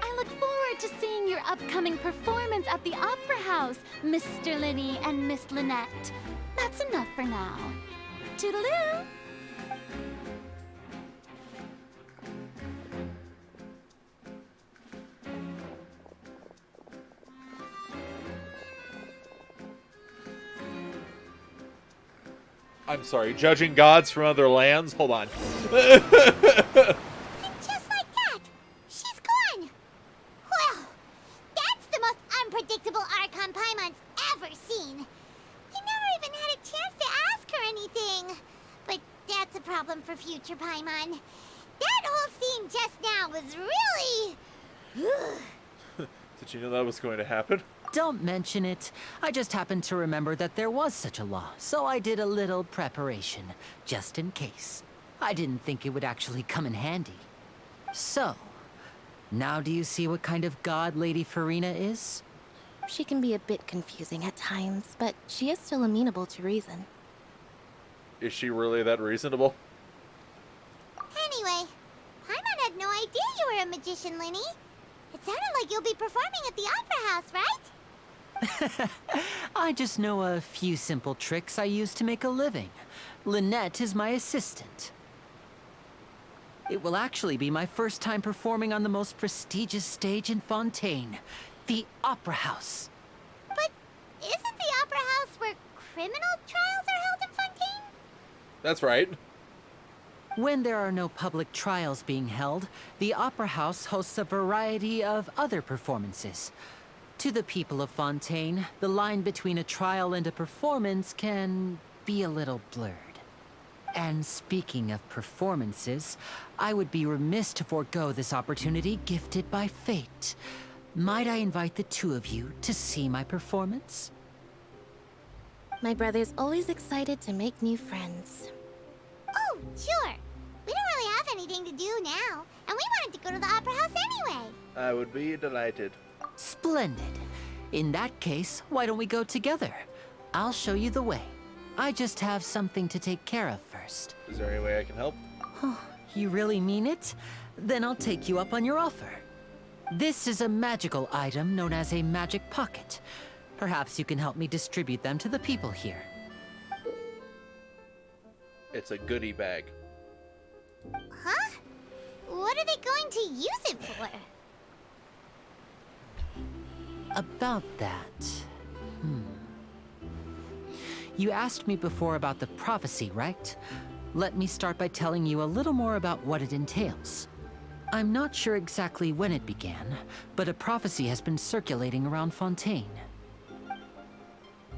I look forward to seeing your upcoming performance at the Opera House, Mr. Linny and Miss Lynette. That's enough for now. Toodaloo!
I'm sorry, judging gods from other lands? Hold on.
And just like that, she's gone. Well, that's the most unpredictable Archon Paimon's ever seen. He never even had a chance to ask her anything. But that's a problem for future Paimon. That whole scene just now was really...
Did you know that was going to happen?
Don't mention it. I just happened to remember that there was such a law, so I did a little preparation, just in case. I didn't think it would actually come in handy. So, now do you see what kind of god Lady Farina is?
She can be a bit confusing at times, but she is still amenable to reason.
Is she really that reasonable?
Anyway, Paimon had no idea you were a magician, Linny. It sounded like you'll be performing at the Opera House, right?
I just know a few simple tricks I use to make a living. Lynette is my assistant. It will actually be my first time performing on the most prestigious stage in Fontaine, the Opera House.
But isn't the Opera House where criminal trials are held in Fontaine?
That's right.
When there are no public trials being held, the Opera House hosts a variety of other performances. To the people of Fontaine, the line between a trial and a performance can be a little blurred. And speaking of performances, I would be remiss to forego this opportunity gifted by fate. Might I invite the two of you to see my performance?
My brother's always excited to make new friends.
Oh, sure. We don't really have anything to do now, and we wanted to go to the Opera House anyway.
I would be delighted.
Splendid. In that case, why don't we go together? I'll show you the way. I just have something to take care of first.
Is there any way I can help?
You really mean it? Then I'll take you up on your offer. This is a magical item known as a magic pocket. Perhaps you can help me distribute them to the people here.
It's a goodie bag.
Huh? What are they going to use it for?
About that... You asked me before about the prophecy, right? Let me start by telling you a little more about what it entails. I'm not sure exactly when it began, but a prophecy has been circulating around Fontaine.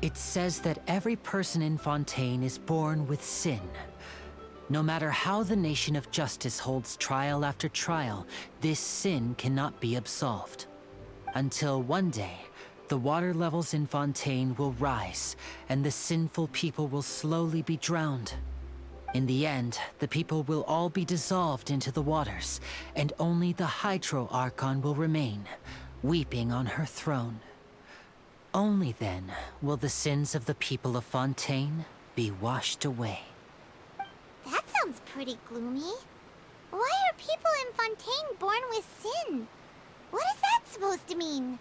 It says that every person in Fontaine is born with sin. No matter how the Nation of Justice holds trial after trial, this sin cannot be absolved. Until one day, the water levels in Fontaine will rise, and the sinful people will slowly be drowned. In the end, the people will all be dissolved into the waters, and only the Hydro Archon will remain, weeping on her throne. Only then will the sins of the people of Fontaine be washed away.
That sounds pretty gloomy. Why are people in Fontaine born with sin? What is that supposed to mean?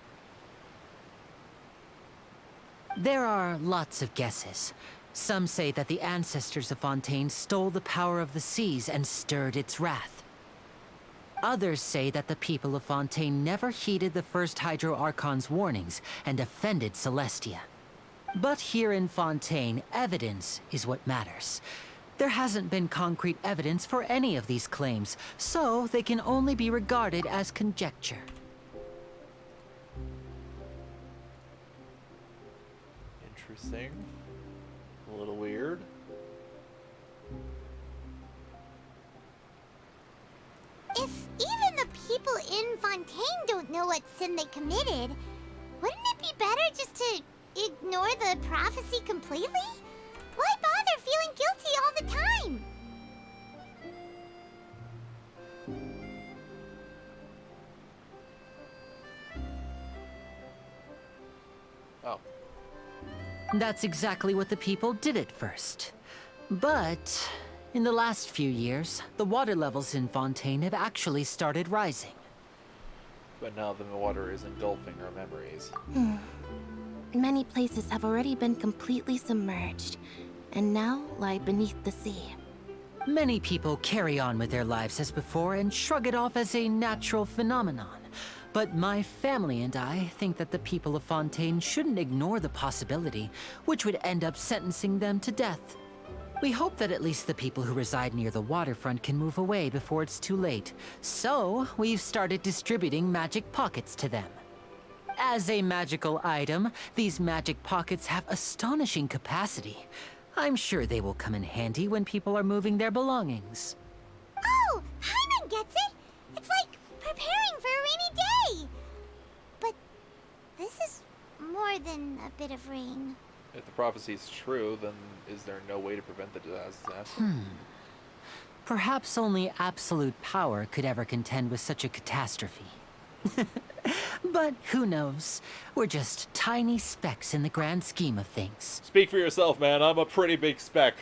There are lots of guesses. Some say that the ancestors of Fontaine stole the power of the seas and stirred its wrath. Others say that the people of Fontaine never heeded the first Hydro Archon's warnings and offended Celestia. But here in Fontaine, evidence is what matters. There hasn't been concrete evidence for any of these claims, so they can only be regarded as conjecture.
Interesting. A little weird.
If even the people in Fontaine don't know what sin they committed, wouldn't it be better just to ignore the prophecy completely? Why bother feeling guilty all the time?
Oh.
That's exactly what the people did at first. But in the last few years, the water levels in Fontaine have actually started rising.
But now the water is engulfing our memories.
Many places have already been completely submerged, and now lie beneath the sea.
Many people carry on with their lives as before and shrug it off as a natural phenomenon. But my family and I think that the people of Fontaine shouldn't ignore the possibility, which would end up sentencing them to death. We hope that at least the people who reside near the waterfront can move away before it's too late. So, we've started distributing magic pockets to them. As a magical item, these magic pockets have astonishing capacity. I'm sure they will come in handy when people are moving their belongings.
Oh, Paimon gets it! It's like preparing for a rainy day! But this is more than a bit of rain.
If the prophecy is true, then is there no way to prevent the disaster?
Perhaps only absolute power could ever contend with such a catastrophe. But who knows? We're just tiny specks in the grand scheme of things.
Speak for yourself, man. I'm a pretty big speck.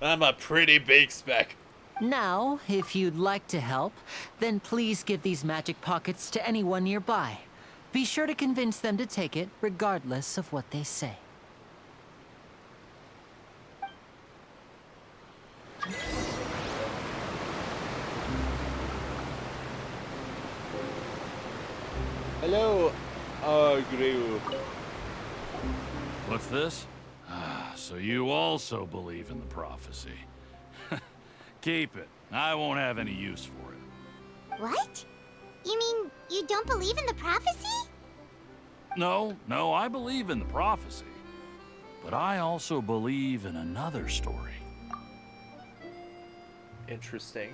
I'm a pretty big speck.
Now, if you'd like to help, then please give these magic pockets to anyone nearby. Be sure to convince them to take it, regardless of what they say.
Hello, Greu.
What's this? So you also believe in the prophecy. Keep it. I won't have any use for it.
What? You mean you don't believe in the prophecy?
No, I believe in the prophecy. But I also believe in another story.
Interesting.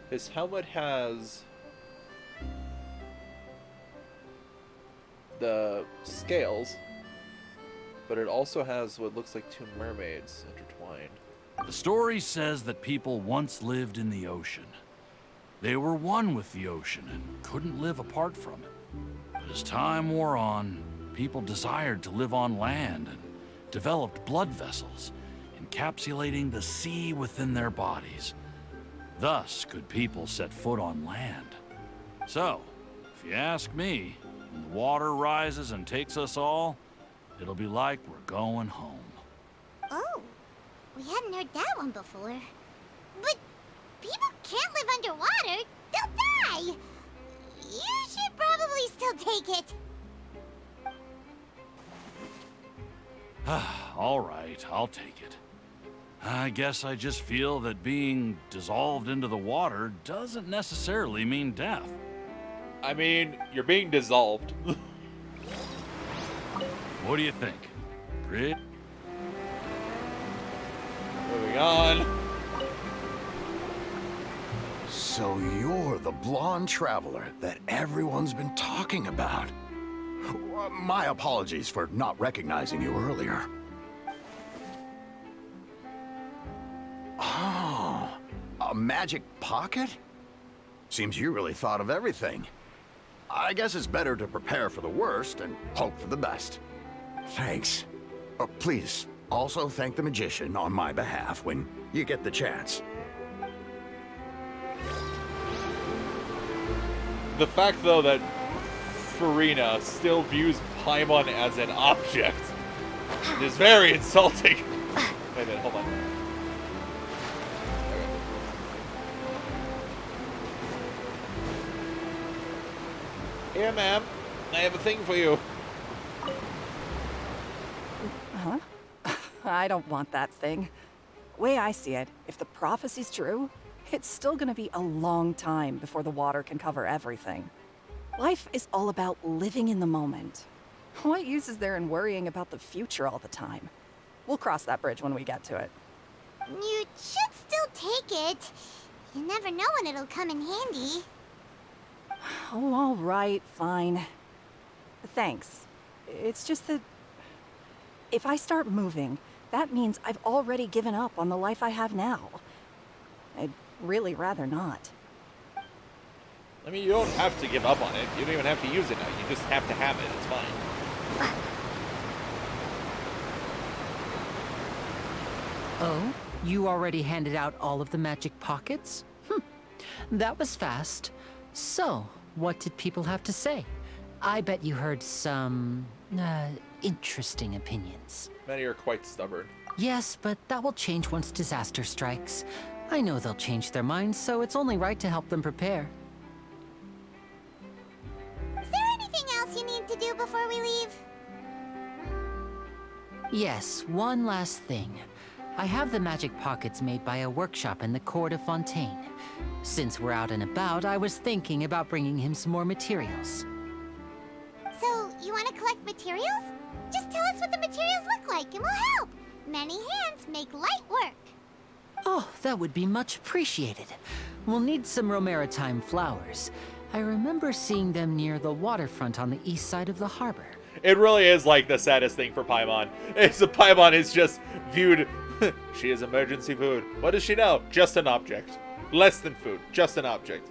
His helmet has the scales, but it also has what looks like two mermaids intertwined.
The story says that people once lived in the ocean. They were one with the ocean and couldn't live apart from it. But as time wore on, people desired to live on land and developed blood vessels, encapsulating the sea within their bodies. Thus could people set foot on land. So, if you ask me, when the water rises and takes us all, it'll be like we're going home.
Oh, we hadn't heard that one before. But people can't live underwater. They'll die. You should probably still take it.
All right, I'll take it. I guess I just feel that being dissolved into the water doesn't necessarily mean death.
I mean, you're being dissolved.
What do you think? Moving
on.
So you're the blonde traveler that everyone's been talking about. My apologies for not recognizing you earlier. Oh, a magic pocket? Seems you really thought of everything. I guess it's better to prepare for the worst and hope for the best. Thanks. Please, also thank the magician on my behalf when you get the chance.
The fact, though, that Farina still views Paimon as an object is very insulting. Wait a minute, hold on. Here, ma'am. I have a thing for you.
Huh? I don't want that thing. Way I see it, if the prophecy's true, it's still gonna be a long time before the water can cover everything. Life is all about living in the moment. What use is there in worrying about the future all the time? We'll cross that bridge when we get to it.
You should still take it. You never know when it'll come in handy.
Oh, all right, fine. Thanks. It's just that if I start moving, that means I've already given up on the life I have now. I'd really rather not.
I mean, you don't have to give up on it. You don't even have to use it now. You just have to have it. It's fine.
Oh? You already handed out all of the magic pockets? That was fast. So, what did people have to say? I bet you heard some, interesting opinions.
Many are quite stubborn.
Yes, but that will change once disaster strikes. I know they'll change their minds, so it's only right to help them prepare.
Is there anything else you need to do before we leave?
Yes, one last thing. I have the magic pockets made by a workshop in the court of Fontaine. Since we're out and about, I was thinking about bringing him some more materials.
So, you want to collect materials? Just tell us what the materials look like and we'll help. Many hands make light work.
Oh, that would be much appreciated. We'll need some Romaritime flowers. I remember seeing them near the waterfront on the east side of the harbor.
It really is like the saddest thing for Paimon. Is the Paimon is just viewed. She is emergency food. What does she know? Just an object. Less than food. Just an object.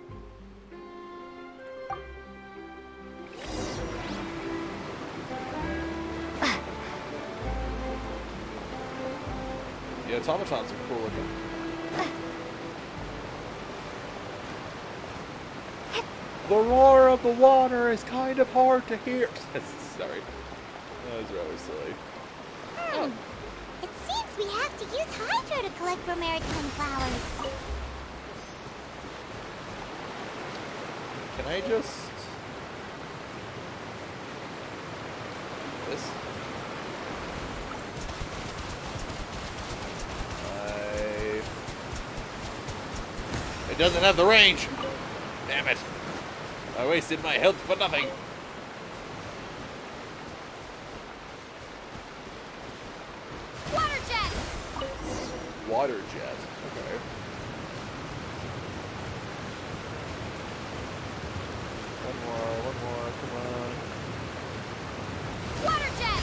The automatons are cool looking. The roar of the water is kind of hard to hear. Sorry. That was really silly.
It seems we have to use Hydro to collect Romaritime flowers.
Can I just... This? It doesn't have the range. Damn it. I wasted my health for nothing.
Water jet!
Water jet. Okay. One more, come on.
Water jet!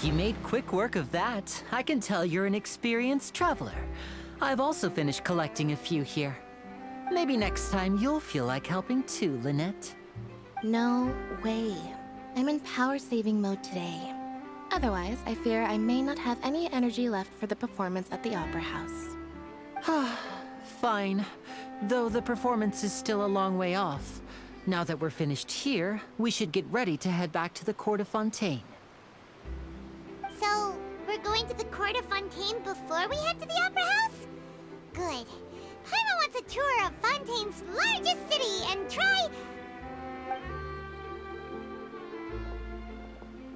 You made quick work of that. I can tell you're an experienced traveler. I've also finished collecting a few here. Maybe next time you'll feel like helping too, Lynette.
No way. I'm in power-saving mode today. Otherwise, I fear I may not have any energy left for the performance at the Opera House.
Fine. Though the performance is still a long way off. Now that we're finished here, we should get ready to head back to the court of Fontaine.
So, we're going to the court of Fontaine before we head to the Opera House? Good. Paimon wants a tour of Fontaine's largest city and try...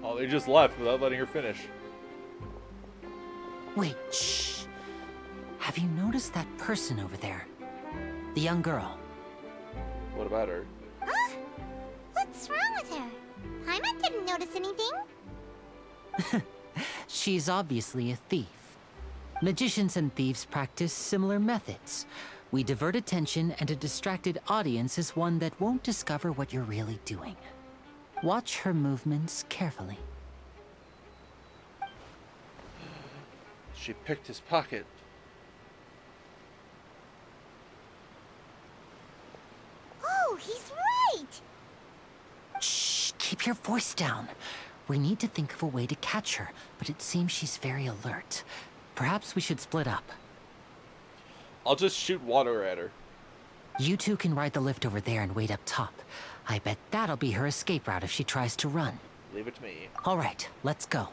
Oh, they just left without letting her finish.
Wait, shh. Have you noticed that person over there? The young girl.
What about her?
Huh? What's wrong with her? Paimon didn't notice anything.
She's obviously a thief. Magicians and thieves practice similar methods. We divert attention, and a distracted audience is one that won't discover what you're really doing. Watch her movements carefully.
She picked his pocket.
Oh, he's right!
Shh, keep your voice down. We need to think of a way to catch her, but it seems she's very alert. Perhaps we should split up.
I'll just shoot water at her.
You two can ride the lift over there and wait up top. I bet that'll be her escape route if she tries to run.
Leave it to me.
All right, let's go.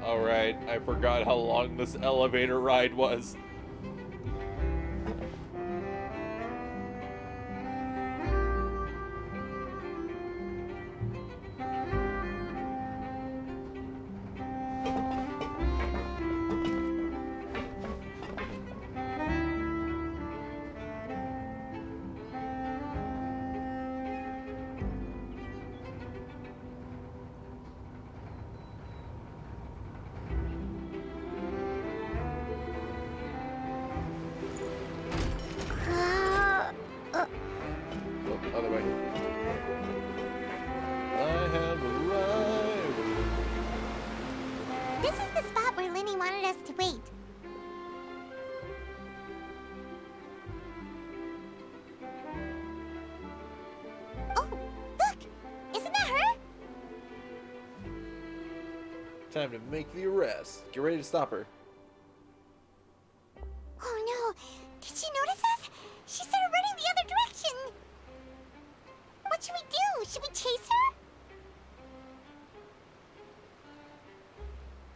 Alright, I forgot how long this elevator ride was. Other way. I have arrived.
This is the spot where Linny wanted us to wait. Oh, look! Isn't that her?
Time to make the arrest. Get ready to stop her.
Oh no! Did she notice us? She started running the other direction! What should we do? Should we chase her?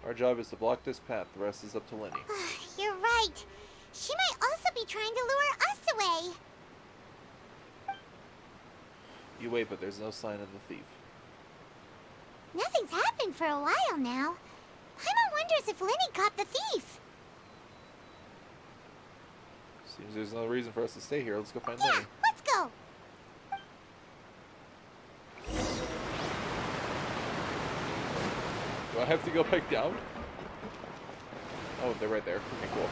Our job is to block this path. The rest is up to Lenny.
You're right. She might also be trying to lure us away.
You wait, but there's no sign of the thief.
Nothing's happened for a while now. Paimon wonders if Linny caught the thief.
Seems there's no reason for us to stay here. Let's go find
Yeah,
Lenny.
let's go.
Do I have to go back down? Oh, they're right there. Okay, cool.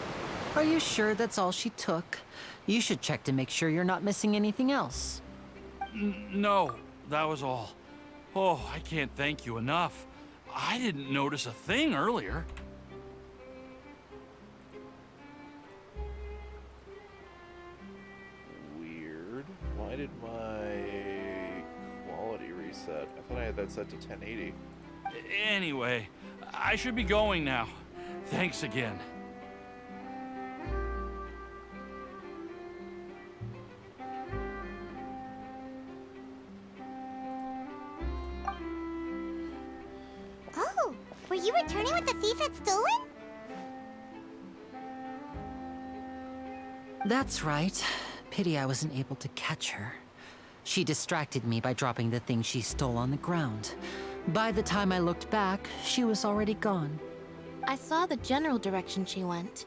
Are you sure that's all she took? You should check to make sure you're not missing anything else.
No, that was all. Oh, I can't thank you enough. I didn't notice a thing earlier.
Weird. Why did my quality reset? I thought I had that set to 1080.
Anyway, I should be going now. Thanks again.
Oh, were you returning what the thief had stolen?
That's right. Pity I wasn't able to catch her. She distracted me by dropping the thing she stole on the ground. By the time I looked back, she was already gone.
I saw the general direction she went,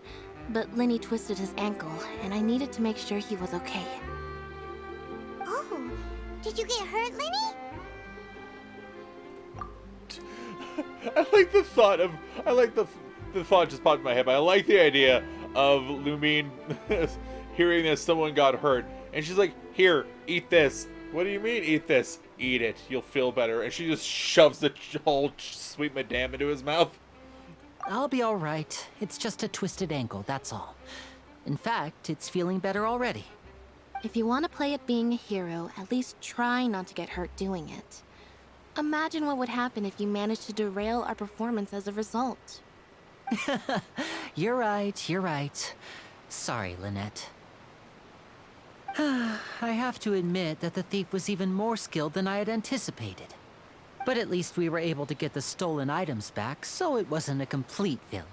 but Linny twisted his ankle, and I needed to make sure he was okay.
Oh, did you get hurt, Linny?
I like the thought of. I like the thought just popped in my head. But I like the idea of Lumine hearing that someone got hurt, and she's like, "Here, eat this." What do you mean, eat this? Eat it. You'll feel better. And she just shoves the whole sweet madame into his mouth.
I'll be all right. It's just a twisted ankle, that's all. In fact, it's feeling better already.
If you want to play at being a hero, at least try not to get hurt doing it. Imagine what would happen if you managed to derail our performance as a result.
You're right, you're right. Sorry, Lynette. I have to admit that the thief was even more skilled than I had anticipated. But at least we were able to get the stolen items back, so it wasn't a complete failure.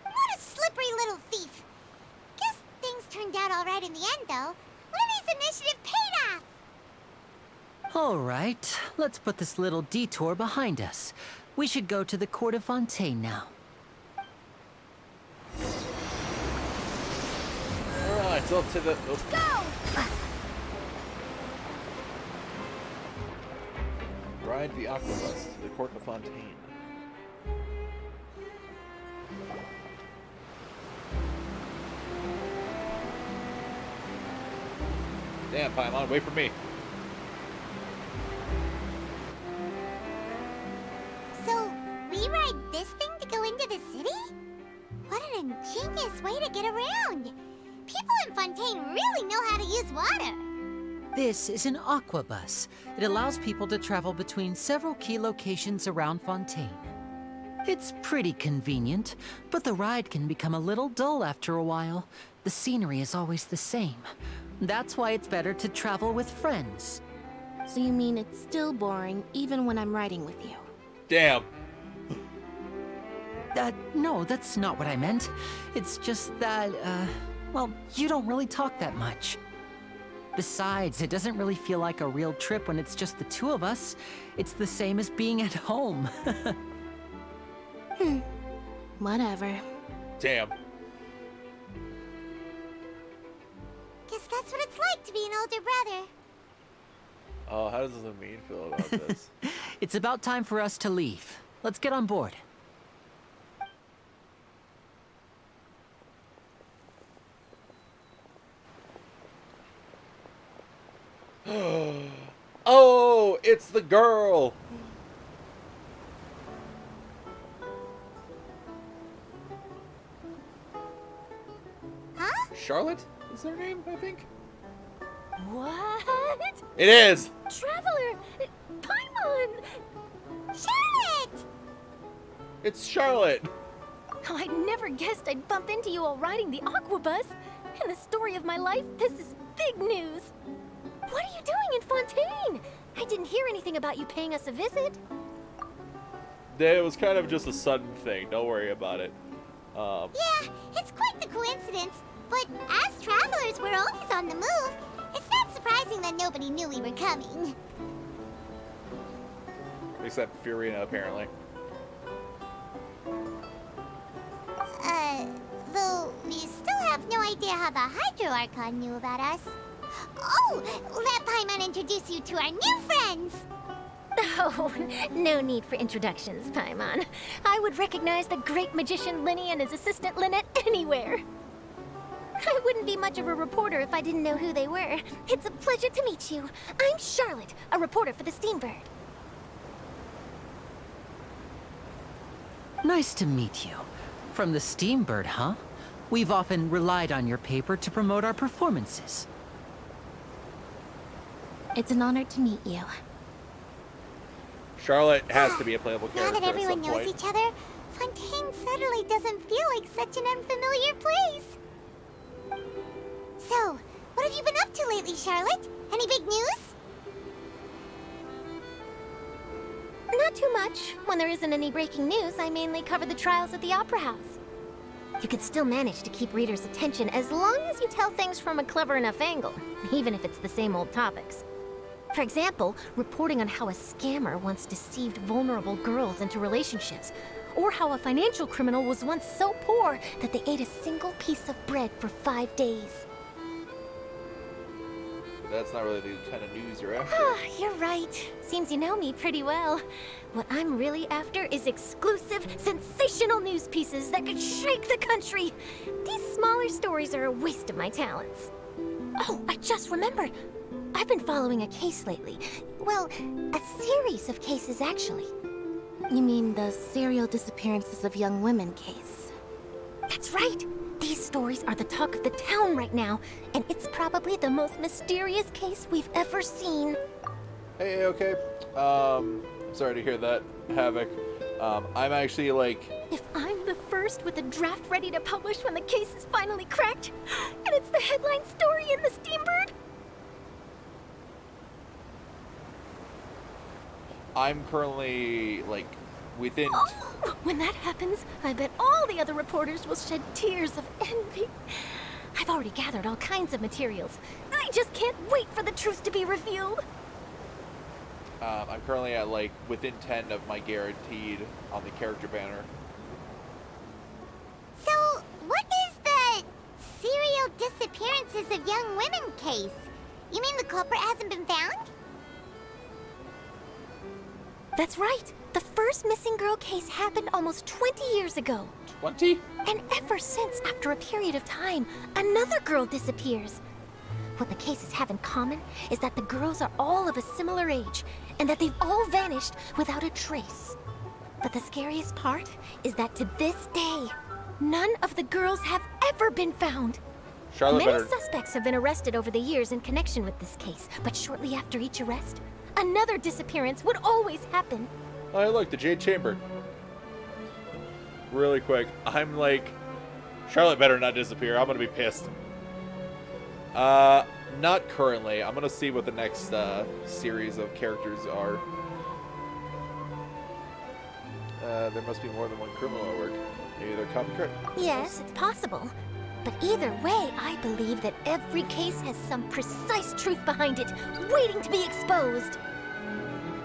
What a slippery little thief. Guess things turned out all right in the end, though. Lily's initiative paid off.
All right, let's put this little detour behind us. We should go to the court of Fontaine now.
Alright, up to the... Oh.
Go!
Ride the aquabus to the court of Fontaine. Damn, Paimon, wait for me.
So, we ride this thing to go into the city? What an ingenious way to get around! People in Fontaine really know how to use water!
This is an aquabus. It allows people to travel between several key locations around Fontaine. It's pretty convenient, but the ride can become a little dull after a while. The scenery is always the same. That's why it's better to travel with friends.
So you mean it's still boring even when I'm riding with you?
Damn.
No, that's not what I meant. It's just that, well, you don't really talk that much. Besides, it doesn't really feel like a real trip when it's just the two of us. It's the same as being at home.
Whatever.
Damn.
Guess that's what it's like to be an older brother.
Oh, how does Lumine feel about this?
It's about time for us to leave. Let's get on board.
Oh, it's the girl.
Huh?
Charlotte is her name, I think.
What?
It is.
Traveler! Paimon!
Charlotte!
It's Charlotte.
Oh, I never guessed I'd bump into you while riding the aquabus. In the story of my life, this is big news. What are you doing in Fontaine? I didn't hear anything about you paying us a visit.
It was kind of just a sudden thing. Don't worry about it.
Yeah, it's quite the coincidence. But as travelers, we're always on the move. It's not surprising that nobody knew we were coming.
Except Fiorina, apparently.
Though we still have no idea how the Hydro Archon knew about us. Oh, let Paimon introduce you to our new friends!
Oh, no need for introductions, Paimon. I would recognize the great magician Linny and his assistant Lynette anywhere. I wouldn't be much of a reporter if I didn't know who they were. It's a pleasure to meet you. I'm Charlotte, a reporter for the Steambird.
Nice to meet you. From the Steambird, huh? We've often relied on your paper to promote our performances.
It's an honor to meet you.
Charlotte has to be a playable
Now
character
that everyone
at some
knows
point.
each other, Fontaine suddenly doesn't feel like such an unfamiliar place. So, what have you been up to lately, Charlotte? Any big news?
Not too much. When there isn't any breaking news, I mainly cover the trials at the Opera House. You can still manage to keep readers' attention as long as you tell things from a clever enough angle, even if it's the same old topics. For example, reporting on how a scammer once deceived vulnerable girls into relationships, or how a financial criminal was once so poor that they ate a single piece of bread for 5 days.
That's not really the kind of news you're after.
You're right. Seems you know me pretty well. What I'm really after is exclusive, sensational news pieces that could shake the country. These smaller stories are a waste of my talents. Oh, I just remembered. I've been following a case lately. Well, a series of cases, actually.
You mean the serial disappearances of young women case?
That's right.
These stories are the talk of the town right now, and it's probably the most mysterious case we've ever seen.
Hey, okay. Sorry to hear that, Havoc. I'm actually like...
If I'm the first with a draft ready to publish when the case is finally cracked, and it's the headline story in the Steambird...
I'm currently, like, within...
When that happens, I bet all the other reporters will shed tears of envy. I've already gathered all kinds of materials. I just can't wait for the truth to be revealed.
I'm currently at, like, within 10 of my guaranteed on the character banner.
So, what is the serial disappearances of young women case? You mean the culprit hasn't been found?
That's right. The first missing girl case happened almost 20 years ago.
20?
And ever since, after a period of time, another girl disappears. What the cases have in common is that the girls are all of a similar age, and that they've all vanished without a trace. But the scariest part is that to this day, none of the girls have ever been found. Many suspects have been arrested over the years in connection with this case, but shortly after each arrest, another disappearance would always happen.
Oh, hey, look, the Jade Chamber. Really quick, I'm like, Charlotte better not disappear. I'm gonna be pissed. Not currently. I'm gonna see what the next series of characters are. There must be more than one criminal at work. Maybe they're copycat.
Yes, it's possible. But either way, I believe that every case has some precise truth behind it, waiting to be exposed.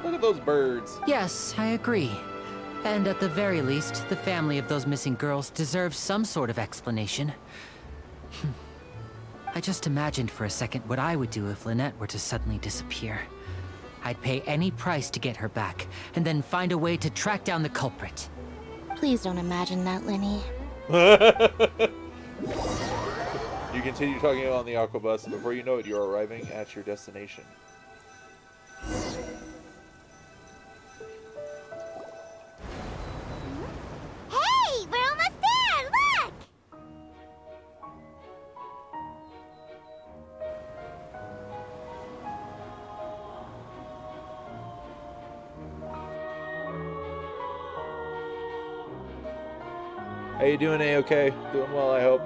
Look at those birds.
Yes, I agree. And at the very least, the family of those missing girls deserves some sort of explanation. I just imagined for a second what I would do if Lynette were to suddenly disappear. I'd pay any price to get her back, and then find a way to track down the culprit.
Please don't imagine that, Lenny.
You continue talking on the aquabus, and before you know it, you're arriving at your destination.
Hey, we're almost there! Look!
How you doing, A-okay? Doing well, I hope.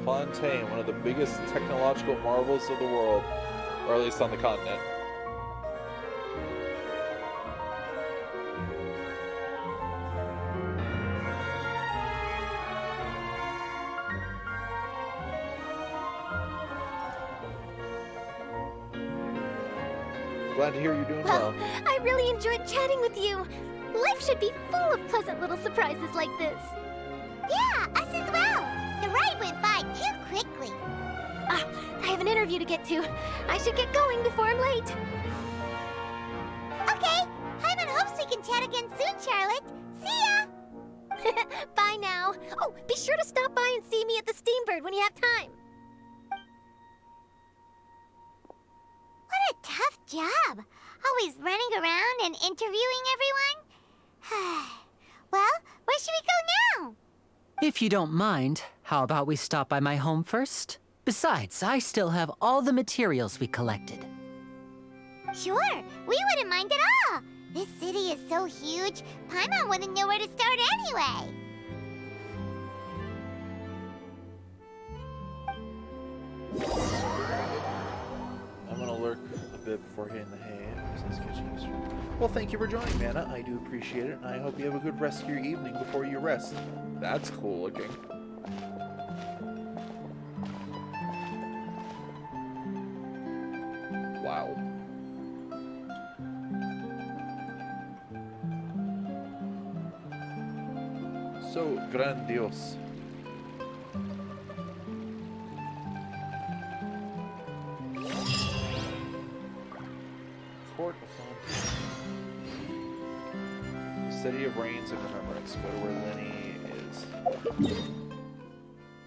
Fontaine, one of the biggest technological marvels of the world, or at least on the continent. Glad to hear you're doing well.
I really enjoyed chatting with you. Life should be full of pleasant little surprises like this.
Yeah, us as well. The ride went by too quickly.
I have an interview to get to. I should get going before I'm late.
Okay, Hyman hopes we can chat again soon, Charlotte. See ya!
Bye now. Oh, be sure to stop by and see me at the Steambird when you have time.
What a tough job. Always running around and interviewing everyone. Well, where should we go now?
If you don't mind, how about we stop by my home first? Besides, I still have all the materials we collected.
Sure, we wouldn't mind at all. This city is so huge, Paimon wouldn't know where to start anyway.
I'm gonna lurk a bit before hitting the hay. Well, thank you for joining, Mana. I do appreciate it, and I hope you have a good rest of your evening before you rest. That's cool looking. Wow. So grandiose. Court of Fontaine. City of Rains and Remembrance. Go to where Lenny is.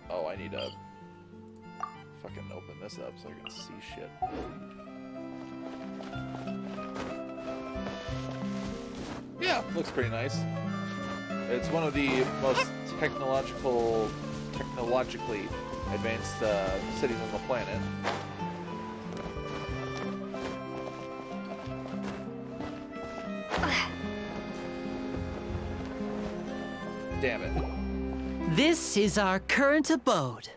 Oh, I need to fucking open this up so I can see shit. Yeah, looks pretty nice. It's one of the most technologically advanced cities on the planet. Damn it.
This is our current abode.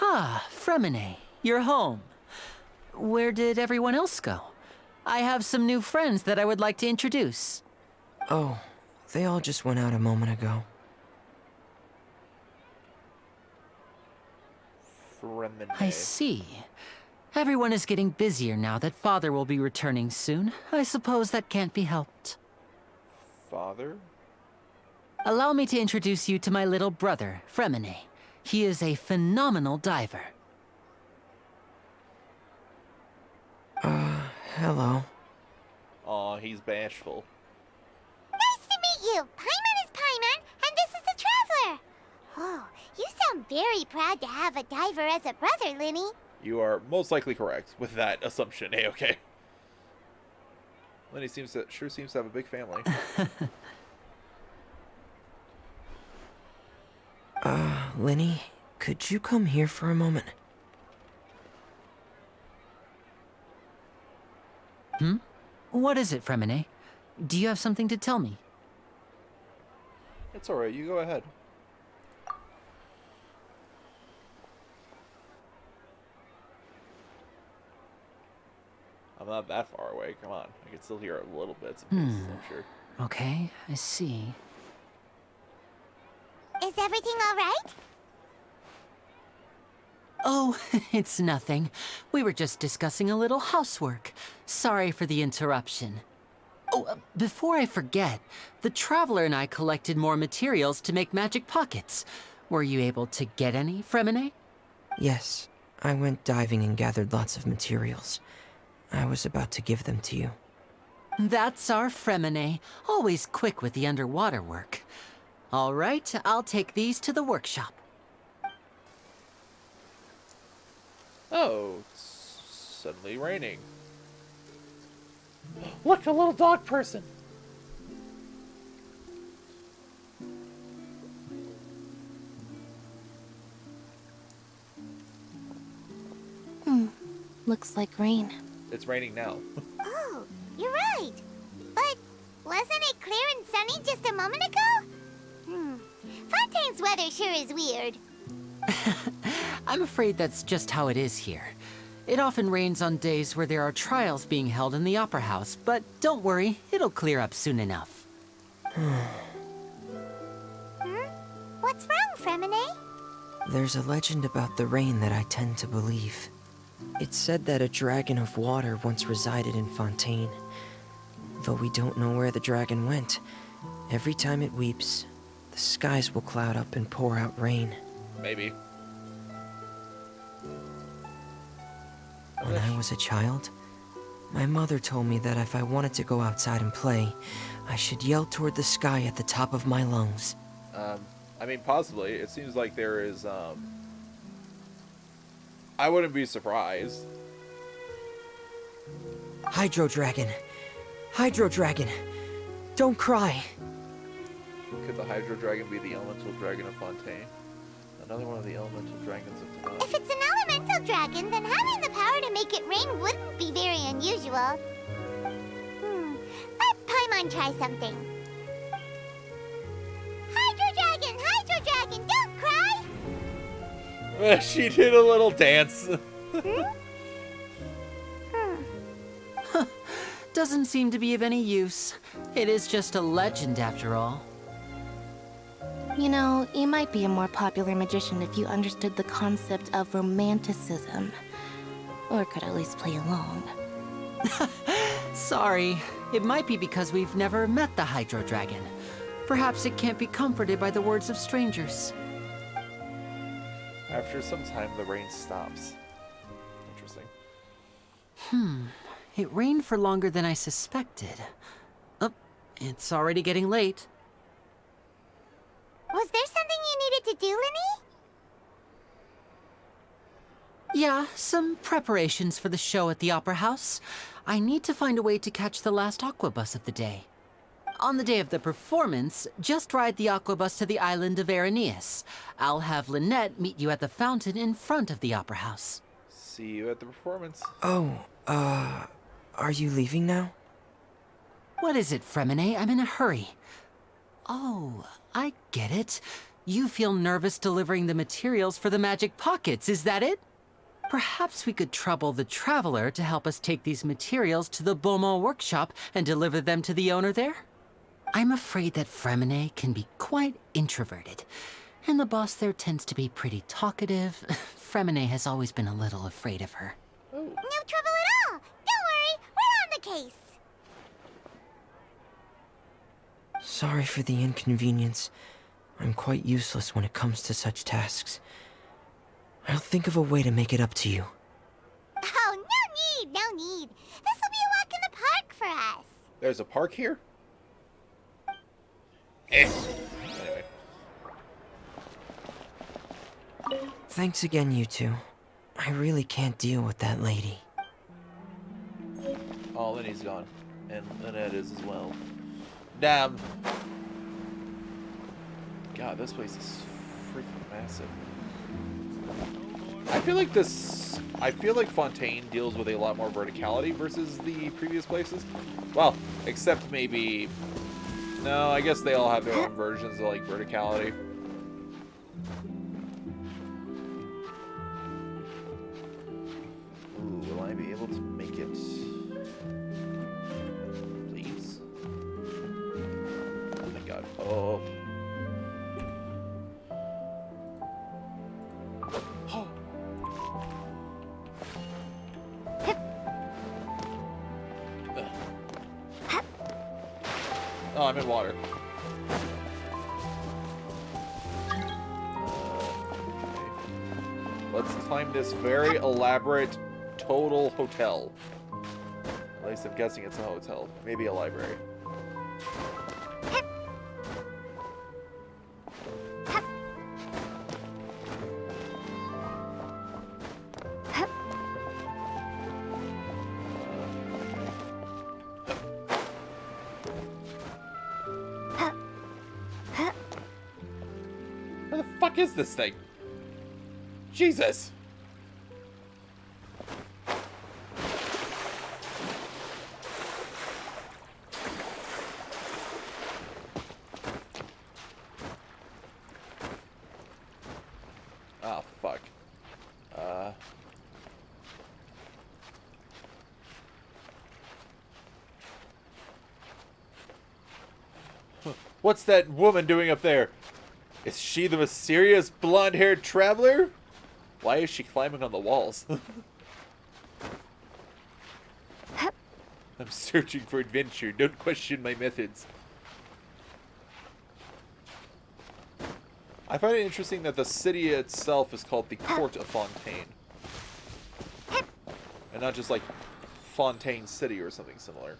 Ah, Fremine, you're home. Where did everyone else go? I have some new friends that I would like to introduce.
Oh, they all just went out a moment ago.
Fremine.
I see. Everyone is getting busier now that Father will be returning soon. I suppose that can't be helped.
Father?
Allow me to introduce you to my little brother, Fremine. He is a phenomenal diver.
Hello.
Aw, he's bashful.
Nice to meet you. Paimon is Paimon, and this is the Traveler. Oh, you sound very proud to have a diver as a brother, Linny.
You are most likely correct with that assumption, okay? Lenny sure seems to have a big family.
Lenny, could you come here for a moment?
What is it, Fremine? Do you have something to tell me?
It's alright, you go ahead. I'm not that far away, come on. I can still hear a little bits of pieces, I'm sure.
Okay, I see.
Is everything all right?
Oh, it's nothing. We were just discussing a little housework. Sorry for the interruption. Oh, before I forget, the Traveler and I collected more materials to make magic pockets. Were you able to get any, Fremine?
Yes, I went diving and gathered lots of materials. I was about to give them to you.
That's our Fremine, always quick with the underwater work. All right, I'll take these to the workshop.
Oh, it's suddenly raining. Look, a little dog person.
Looks like rain.
It's raining now.
Oh, you're right. But wasn't it clear and sunny just a moment ago? Fontaine's weather sure is weird.
I'm afraid that's just how it is here. It often rains on days where there are trials being held in the Opera House, but don't worry, it'll clear up soon enough.
What's wrong, Fremine?
There's a legend about the rain that I tend to believe. It's said that a dragon of water once resided in Fontaine. Though we don't know where the dragon went, every time it weeps, the skies will cloud up and pour out rain.
Maybe.
When I was a child, my mother told me that if I wanted to go outside and play, I should yell toward the sky at the top of my lungs.
I mean, possibly. It seems like there is, I wouldn't be surprised.
Hydro Dragon! Hydro Dragon! Don't cry!
Could the Hydro Dragon be the elemental dragon of Fontaine? Another one of the elemental dragons of Teyvat.
If it's an elemental dragon, then having the power to make it rain wouldn't be very unusual. Let Paimon try something. Hydro Dragon, don't cry!
She did a little dance.
Doesn't seem to be of any use. It is just a legend after all.
You know, you might be a more popular magician if you understood the concept of romanticism. Or could at least play along.
Sorry. It might be because we've never met the Hydro Dragon. Perhaps it can't be comforted by the words of strangers.
After some time, the rain stops. Interesting.
It rained for longer than I suspected. It's already getting late.
Was there something you needed to do, Linny?
Yeah, some preparations for the show at the Opera House. I need to find a way to catch the last aqua bus of the day. On the day of the performance, just ride the aqua bus to the island of Aeneas. I'll have Lynette meet you at the fountain in front of the Opera House.
See you at the performance.
Oh, are you leaving now?
What is it, Fremine? I'm in a hurry. Oh, I get it. You feel nervous delivering the materials for the magic pockets, is that it? Perhaps we could trouble the Traveler to help us take these materials to the Beaumont workshop and deliver them to the owner there? I'm afraid that Fremine can be quite introverted, and the boss there tends to be pretty talkative. Fremine has always been a little afraid of her.
No trouble at all! Don't worry, we're on the case!
Sorry for the inconvenience. I'm quite useless when it comes to such tasks. I'll think of a way to make it up to you.
Oh, no need! This'll be a walk in the park for us!
There's a park here? Anyway.
Thanks again, you two. I really can't deal with that lady.
Oh, Lenny's gone. And Lynette is as well. Damn. God, this place is freaking massive. I feel like Fontaine deals with a lot more verticality versus the previous places. Well, except maybe... No, I guess they all have their own versions of, like, verticality. Ooh, will I be able to make it? Please? Oh my god. Oh. Oh, I'm in water. Let's climb this very elaborate total hotel. At least I'm guessing it's a hotel. Maybe a library. Where the fuck is this thing? Jesus! Ah, fuck. What's that woman doing up there? Is she the mysterious blonde-haired traveler? Why is she climbing on the walls? I'm searching for adventure. Don't question my methods. I find it interesting that the city itself is called the Court of Fontaine. And not just like Fontaine City or something similar.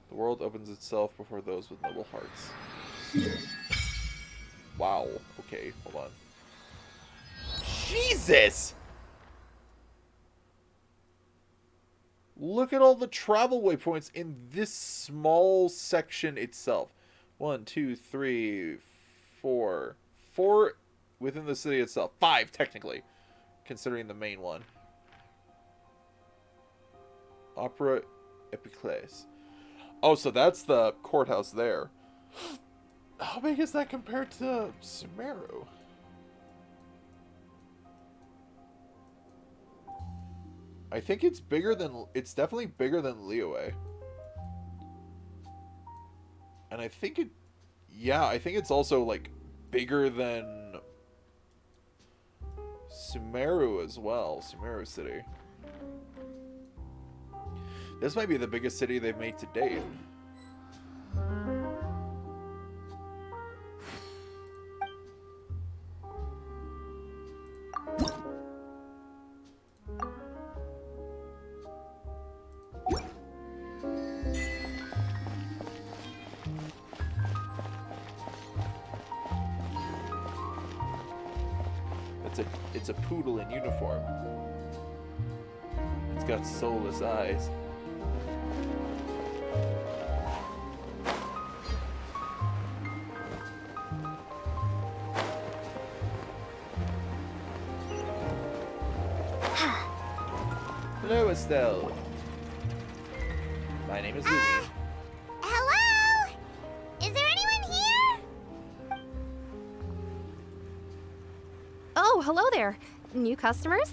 The world opens itself before those with noble hearts. Wow. Okay, hold on. Jesus! Look at all the travel waypoints in this small section itself. 1, 2, 3, 4. 4 within the city itself. 5, technically, considering the main one. Opera Epiclese. Oh, so that's the courthouse there. How big is that compared to Sumeru? I think it's bigger than... It's definitely bigger than Liyue. And I think it... Yeah, I think it's also, like, bigger than Sumeru as well. Sumeru City. This might be the biggest city they've made to date. It's a poodle in uniform. It's got soulless eyes. Hello, Estelle. My name is Ruby.
Hello? Is there anyone here?
Oh, hello there. New customers?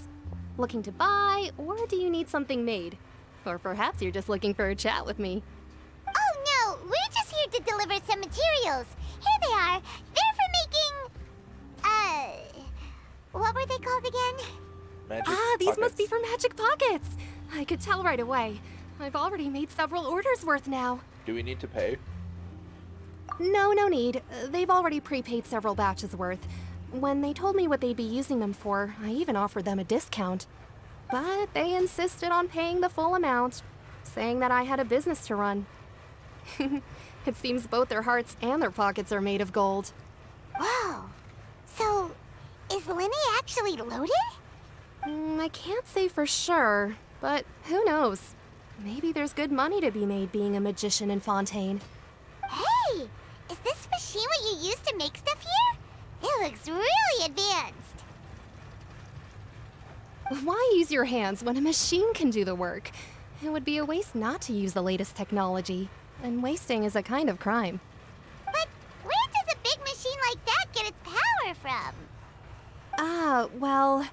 Looking to buy, or do you need something made? Or perhaps you're just looking for a chat with me.
Oh no, we're just here to deliver some materials. Here they are. They're for making, what were they called again?
Magic
These
pockets.
must be for magic pockets. I could tell right away. I've already made several orders worth now.
Do we need to pay?
No need. They've already prepaid several batches worth. When they told me what they'd be using them for, I even offered them a discount. But they insisted on paying the full amount, saying that I had a business to run. It seems both their hearts and their pockets are made of gold.
Whoa. So, is Linny actually loaded?
I can't say for sure, but who knows? Maybe there's good money to be made being a magician in Fontaine.
Hey! Is this machine what you use to make stuff here? It looks really advanced.
Why use your hands when a machine can do the work? It would be a waste not to use the latest technology, and wasting is a kind of crime.
But where does a big machine like that get its power from?
Well,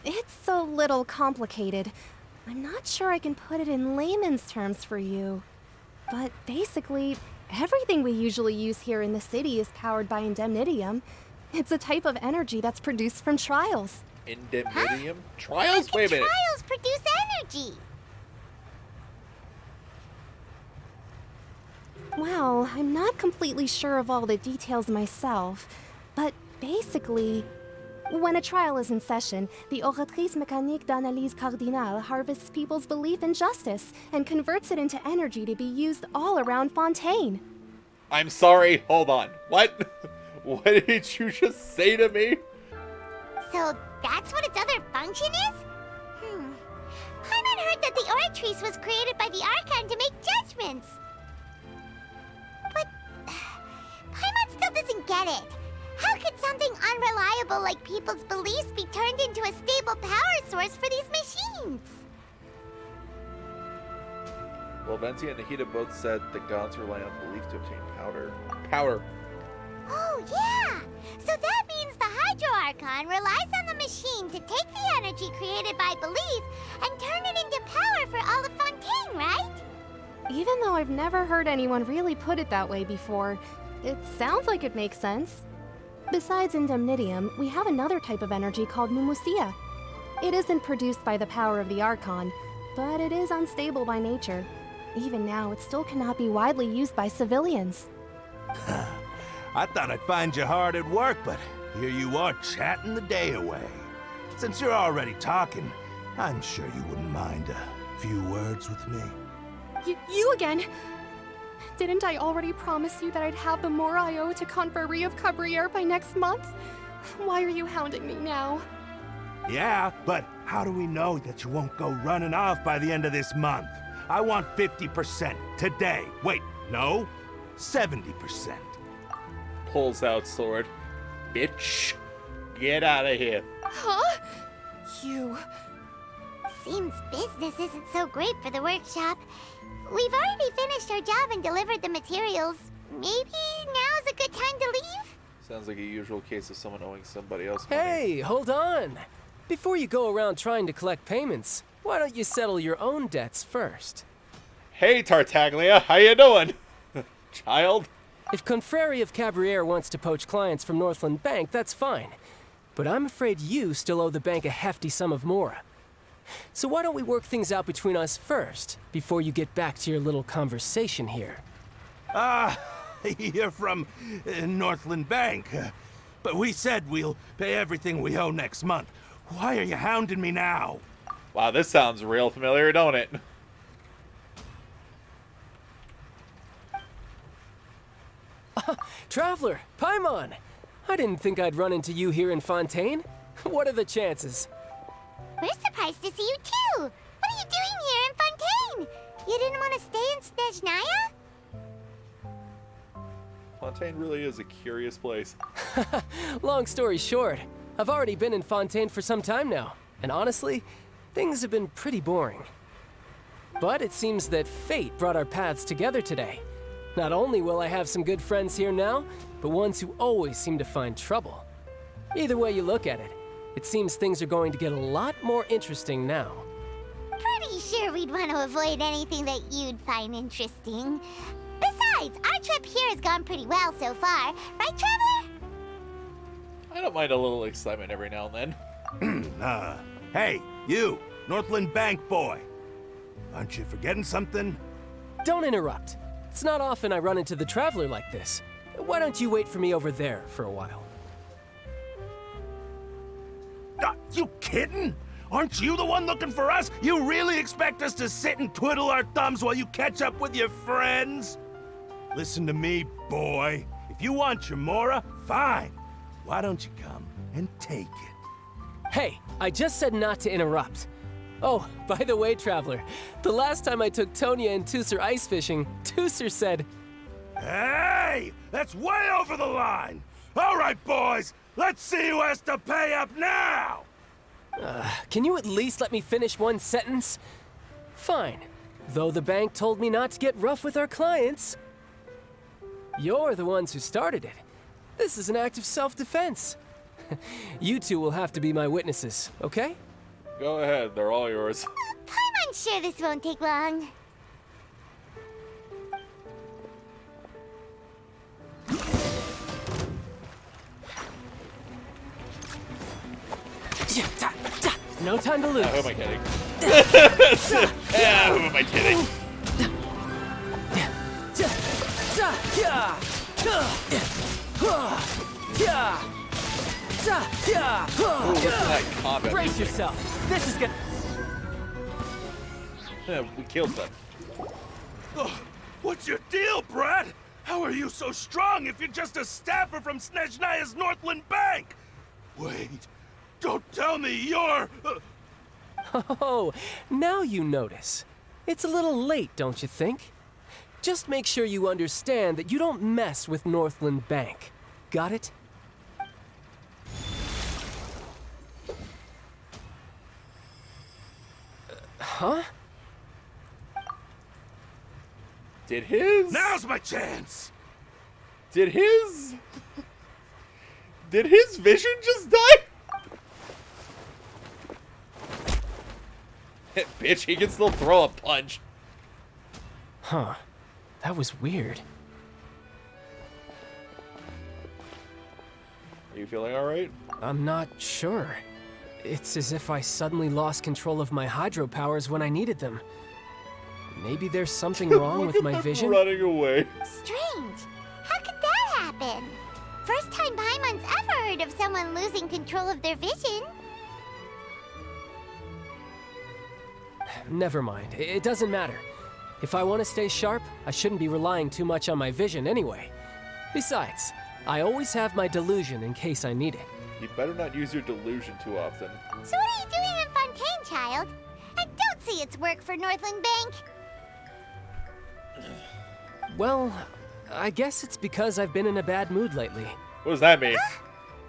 it's a little complicated. I'm not sure I can put it in layman's terms for you. But basically, everything we usually use here in the city is powered by indemnitium. It's a type of energy that's produced from trials.
Indemnitium? Trials?
How
Wait a
can
minute.
trials produce energy?
Well, I'm not completely sure of all the details myself, but basically, when a trial is in session, the Oratrice Mécanique d'Analyse Cardinale harvests people's belief in justice and converts it into energy to be used all around Fontaine.
I'm sorry, hold on. What? What did you just say to me?
So that's what its other function is? Paimon heard that the Oratrice was created by the Archon to make judgments. But Paimon still doesn't get it. How could something unreliable like people's beliefs be turned into a stable power source for these machines?
Well, Venti and Nahida both said the gods rely on belief to obtain power.
Oh, yeah! So that means the Hydro Archon relies on the machine to take the energy created by belief and turn it into power for all of Fontaine, right?
Even though I've never heard anyone really put it that way before, it sounds like it makes sense. Besides indemnitium, we have another type of energy called mumusia. It isn't produced by the power of the Archon, but it is unstable by nature. Even now, it still cannot be widely used by civilians.
I thought I'd find you hard at work, but here you are chatting the day away. Since you're already talking, I'm sure you wouldn't mind a few words with me.
You again? Didn't I already promise you that I'd have the more I owe to Confrérie of Cabriere by next month? Why are you hounding me now?
Yeah, but how do we know that you won't go running off by the end of this month? I want 50% today. Wait, no, 70%.
Pulls out sword. Bitch, get out of here.
Huh? You...
Seems business isn't so great for the workshop. We've already finished our job and delivered the materials. Maybe now's a good time to leave?
Sounds like a usual case of someone owing somebody else money.
Hey, hold on. Before you go around trying to collect payments, why don't you settle your own debts first?
Hey, Tartaglia, how you doing? Child?
If Confrérie of Cabriere wants to poach clients from Northland Bank, that's fine. But I'm afraid you still owe the bank a hefty sum of mora. So why don't we work things out between us first, before you get back to your little conversation here?
You're from Northland Bank. But we said we'll pay everything we owe next month. Why are you hounding me now?
Wow, this sounds real familiar, don't it?
Traveler, Paimon! I didn't think I'd run into you here in Fontaine. What are the chances?
We're surprised to see you too! What are you doing here in Fontaine? You didn't want to stay in Snezhnaya?
Fontaine really is a curious place.
Long story short, I've already been in Fontaine for some time now, and honestly, things have been pretty boring. But it seems that fate brought our paths together today. Not only will I have some good friends here now, but ones who always seem to find trouble. Either way you look at it, it seems things are going to get a lot more interesting now.
Pretty sure we'd want to avoid anything that you'd find interesting. Besides, our trip here has gone pretty well so far. Right, Traveler?
I don't mind a little excitement every now and then.
Hey, you, Northland Bank boy. Aren't you forgetting something?
Don't interrupt. It's not often I run into the Traveler like this. Why don't you wait for me over there for a while?
You kidding? Aren't you the one looking for us? You really expect us to sit and twiddle our thumbs while you catch up with your friends? Listen to me, boy. If you want your Mora, fine. Why don't you come and take it?
Hey, I just said not to interrupt. Oh, by the way, Traveler, the last time I took Tonya and Tusser ice fishing, Tusser said...
Hey! That's way over the line! All right, boys, let's see who has to pay up now!
Can you at least let me finish one sentence? Fine. Though the bank told me not to get rough with our clients. You're the ones who started it. This is an act of self-defense. You two will have to be my witnesses, okay?
Go ahead, they're all yours.
I'm unsure this won't take long.
No time to lose.
Who am I kidding? Who am I kidding? Ooh, listen to that combat
Brace
music.
yourself. This is gonna...
Yeah, we killed them.
What's your deal, Brad? How are you so strong if you're just a staffer from Snezhnaya's Northland Bank? Wait, don't tell me you're...
Oh, now you notice. It's a little late, don't you think? Just make sure you understand that you don't mess with Northland Bank. Got it? Huh?
Did his...
Now's my chance!
Did his vision just die? Bitch, he can still throw a punch.
Huh. That was weird.
Are you feeling alright?
I'm not sure. It's as if I suddenly lost control of my hydro powers when I needed them. Maybe there's something wrong with my vision?
Running away.
Strange. How could that happen? First time Paimon's ever heard of someone losing control of their vision.
Never mind. It doesn't matter. If I want to stay sharp, I shouldn't be relying too much on my vision anyway. Besides, I always have my delusion in case I need it.
You better not use your delusion too often.
So what are you doing in Fontaine, child? I don't see its work for Northland Bank.
Well, I guess it's because I've been in a bad mood lately.
What does that mean?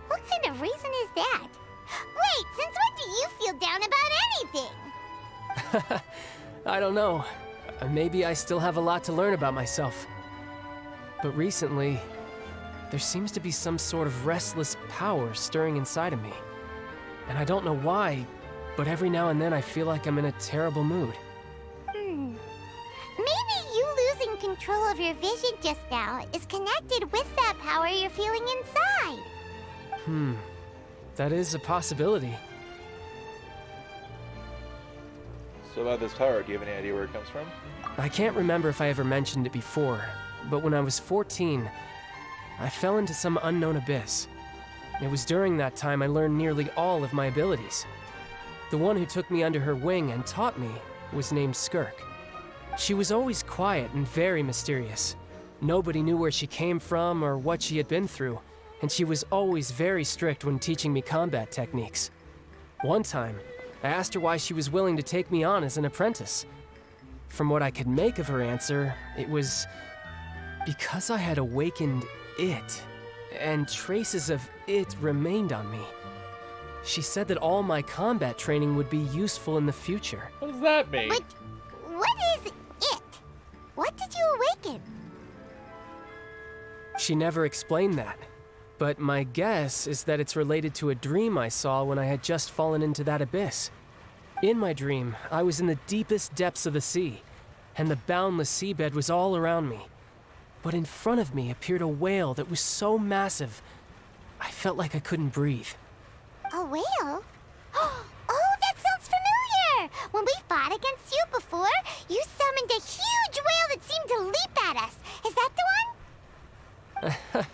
What kind of reason is that? Wait, since when do you feel down about anything?
I don't know. Maybe I still have a lot to learn about myself. But recently, there seems to be some sort of restless power stirring inside of me. And I don't know why, but every now and then I feel like I'm in a terrible mood.
Maybe you losing control of your vision just now is connected with that power you're feeling inside.
That is a possibility.
So about this power, do you have any idea where it comes from?
I can't remember if I ever mentioned it before, but when I was 14, I fell into some unknown abyss. It was during that time I learned nearly all of my abilities. The one who took me under her wing and taught me was named Skirk. She was always quiet and very mysterious. Nobody knew where she came from or what she had been through, and she was always very strict when teaching me combat techniques. One time, I asked her why she was willing to take me on as an apprentice. From what I could make of her answer, it was because I had awakened it, and traces of it remained on me. She said that all my combat training would be useful in the future.
What does that mean?
But what is it? What did you awaken?
She never explained that, but my guess is that it's related to a dream I saw when I had just fallen into that abyss. In my dream, I was in the deepest depths of the sea, and the boundless seabed was all around me. But in front of me appeared a whale that was so massive, I felt like I couldn't breathe.
A whale? Oh, that sounds familiar! When we fought against you before, you summoned a huge whale that seemed to leap at us. Is that the one?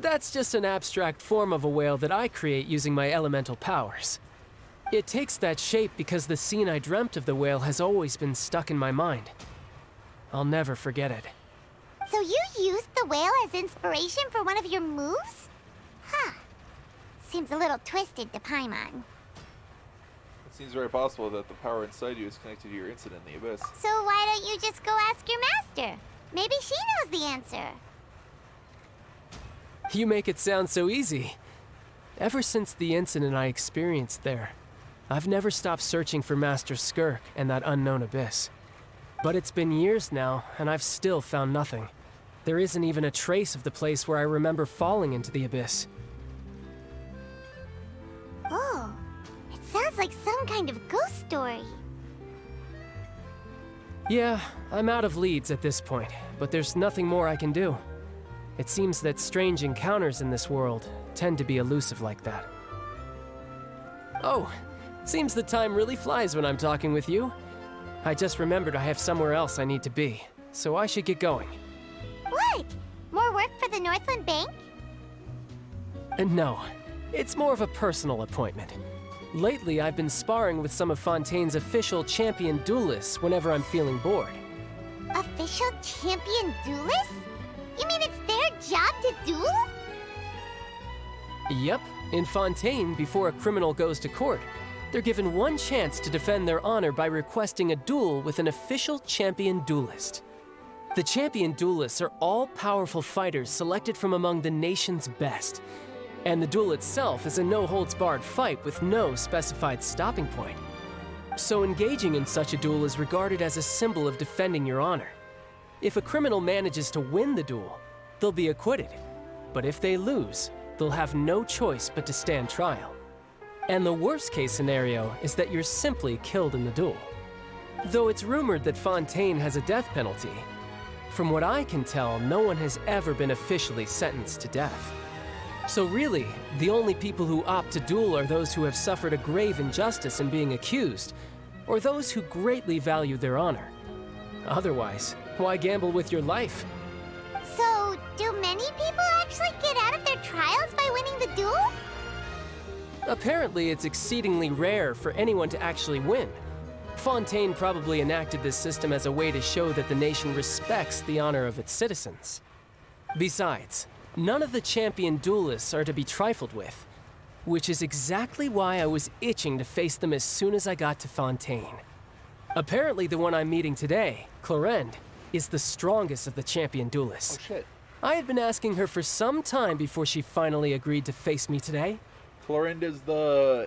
That's just an abstract form of a whale that I create using my elemental powers. It takes that shape because the scene I dreamt of the whale has always been stuck in my mind. I'll never forget it.
So you used the whale as inspiration for one of your moves? Huh. Seems a little twisted to Paimon.
It seems very possible that the power inside you is connected to your incident in the abyss.
So why don't you just go ask your master? Maybe she knows the answer.
You make it sound so easy. Ever since the incident I experienced there, I've never stopped searching for Master Skirk and that unknown abyss. But it's been years now, and I've still found nothing. There isn't even a trace of the place where I remember falling into the abyss.
Oh, it sounds like some kind of ghost story.
Yeah, I'm out of leads at this point, but there's nothing more I can do. It seems that strange encounters in this world tend to be elusive like that. Oh, seems the time really flies when I'm talking with you. I just remembered I have somewhere else I need to be, so I should get going.
What? More work for the Northland Bank?
No, it's more of a personal appointment. Lately, I've been sparring with some of Fontaine's official champion duelists whenever I'm feeling bored.
Official champion duelists? You mean it's their job to duel?
Yep, in Fontaine, before a criminal goes to court, they're given one chance to defend their honor by requesting a duel with an official champion duelist. The champion duelists are all powerful fighters selected from among the nation's best. And the duel itself is a no-holds-barred fight with no specified stopping point. So engaging in such a duel is regarded as a symbol of defending your honor. If a criminal manages to win the duel, they'll be acquitted. But if they lose, they'll have no choice but to stand trial. And the worst-case scenario is that you're simply killed in the duel. Though it's rumored that Fontaine has a death penalty, from what I can tell, no one has ever been officially sentenced to death. So really, the only people who opt to duel are those who have suffered a grave injustice in being accused, or those who greatly value their honor. Otherwise, why gamble with your life?
So, do many people actually get out of their trials by winning the duel?
Apparently, it's exceedingly rare for anyone to actually win. Fontaine probably enacted this system as a way to show that the nation respects the honor of its citizens. Besides, none of the champion duelists are to be trifled with, which is exactly why I was itching to face them as soon as I got to Fontaine. Apparently, the one I'm meeting today, Clorinde, is the strongest of the champion duelists.
Oh shit.
I had been asking her for some time before she finally agreed to face me today.
Clorinde is the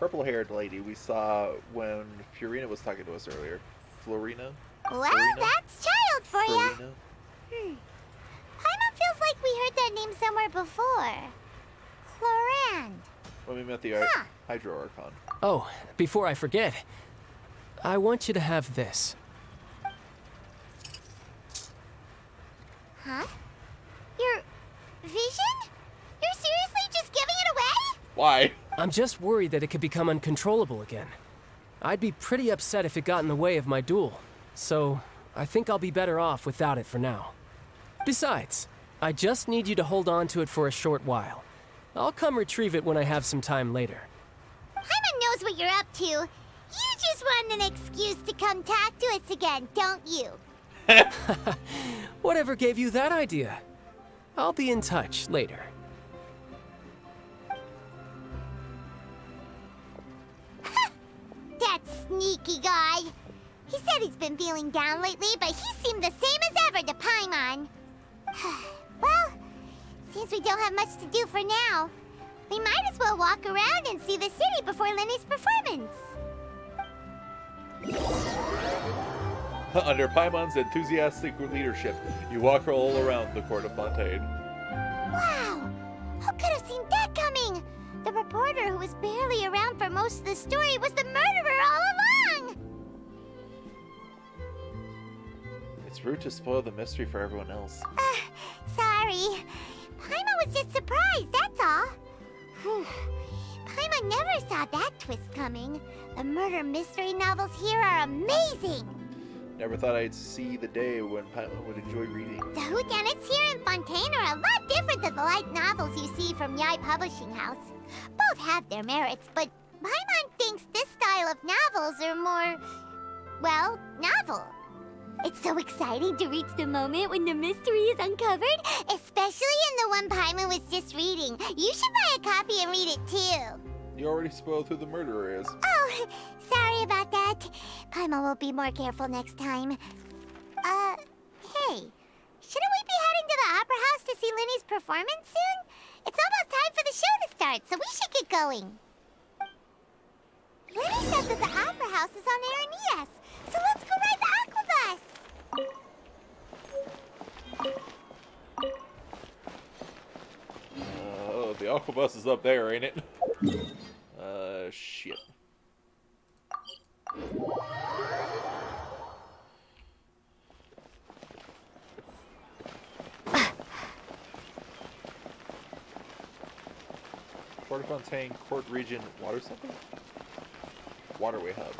purple-haired lady we saw when Furina was talking to us earlier. Florina?
Well,
Florina?
that's child for ya.
Florina?
Paimon feels like we heard that name somewhere before. Clorinde.
When we met the Hydro Archon.
Oh, before I forget, I want you to have this.
Huh? Your vision? You're seriously just giving it away?
Why?
I'm just worried that it could become uncontrollable again. I'd be pretty upset if it got in the way of my duel, so I think I'll be better off without it for now. Besides, I just need you to hold on to it for a short while. I'll come retrieve it when I have some time later.
Paimon knows what you're up to. You just want an excuse to come talk to us again, don't you?
Whatever gave you that idea? I'll be in touch later.
That sneaky guy. He said he's been feeling down lately, but he seemed the same as ever to Paimon. Well, seems we don't have much to do for now. We might as well walk around and see the city before Lenny's performance.
Under Paimon's enthusiastic leadership, you walk all around the court of Fontaine.
Wow! Who could have seen that coming? The reporter who was barely around for most of the story was the murderer all along!
It's rude to spoil the mystery for everyone else.
Sorry. Paimon was just surprised, that's all. Paimon never saw that twist coming. The murder mystery novels here are amazing!
Never thought I'd see the day when Paimon would enjoy reading.
The whodunits here in Fontaine are a lot different than the light novels you see from Yai Publishing House. Both have their merits, but Paimon thinks this style of novels are more, well, novel. It's so exciting to reach the moment when the mystery is uncovered, especially in the one Paimon was just reading. You should buy a copy and read it too.
You already spoiled who the murderer is.
Oh, sorry about that. Paimon will be more careful next time. Hey, shouldn't we be heading to the Opera House to see Lenny's performance soon? It's almost time for the show to start, so we should get going. Lenny said that the Opera House is on Aranias, so let's go ride the Aquabus.
Oh, the Aquabus is up there, ain't it? Shit. Port of Fontaine, Court Region, Water something? Waterway Hub.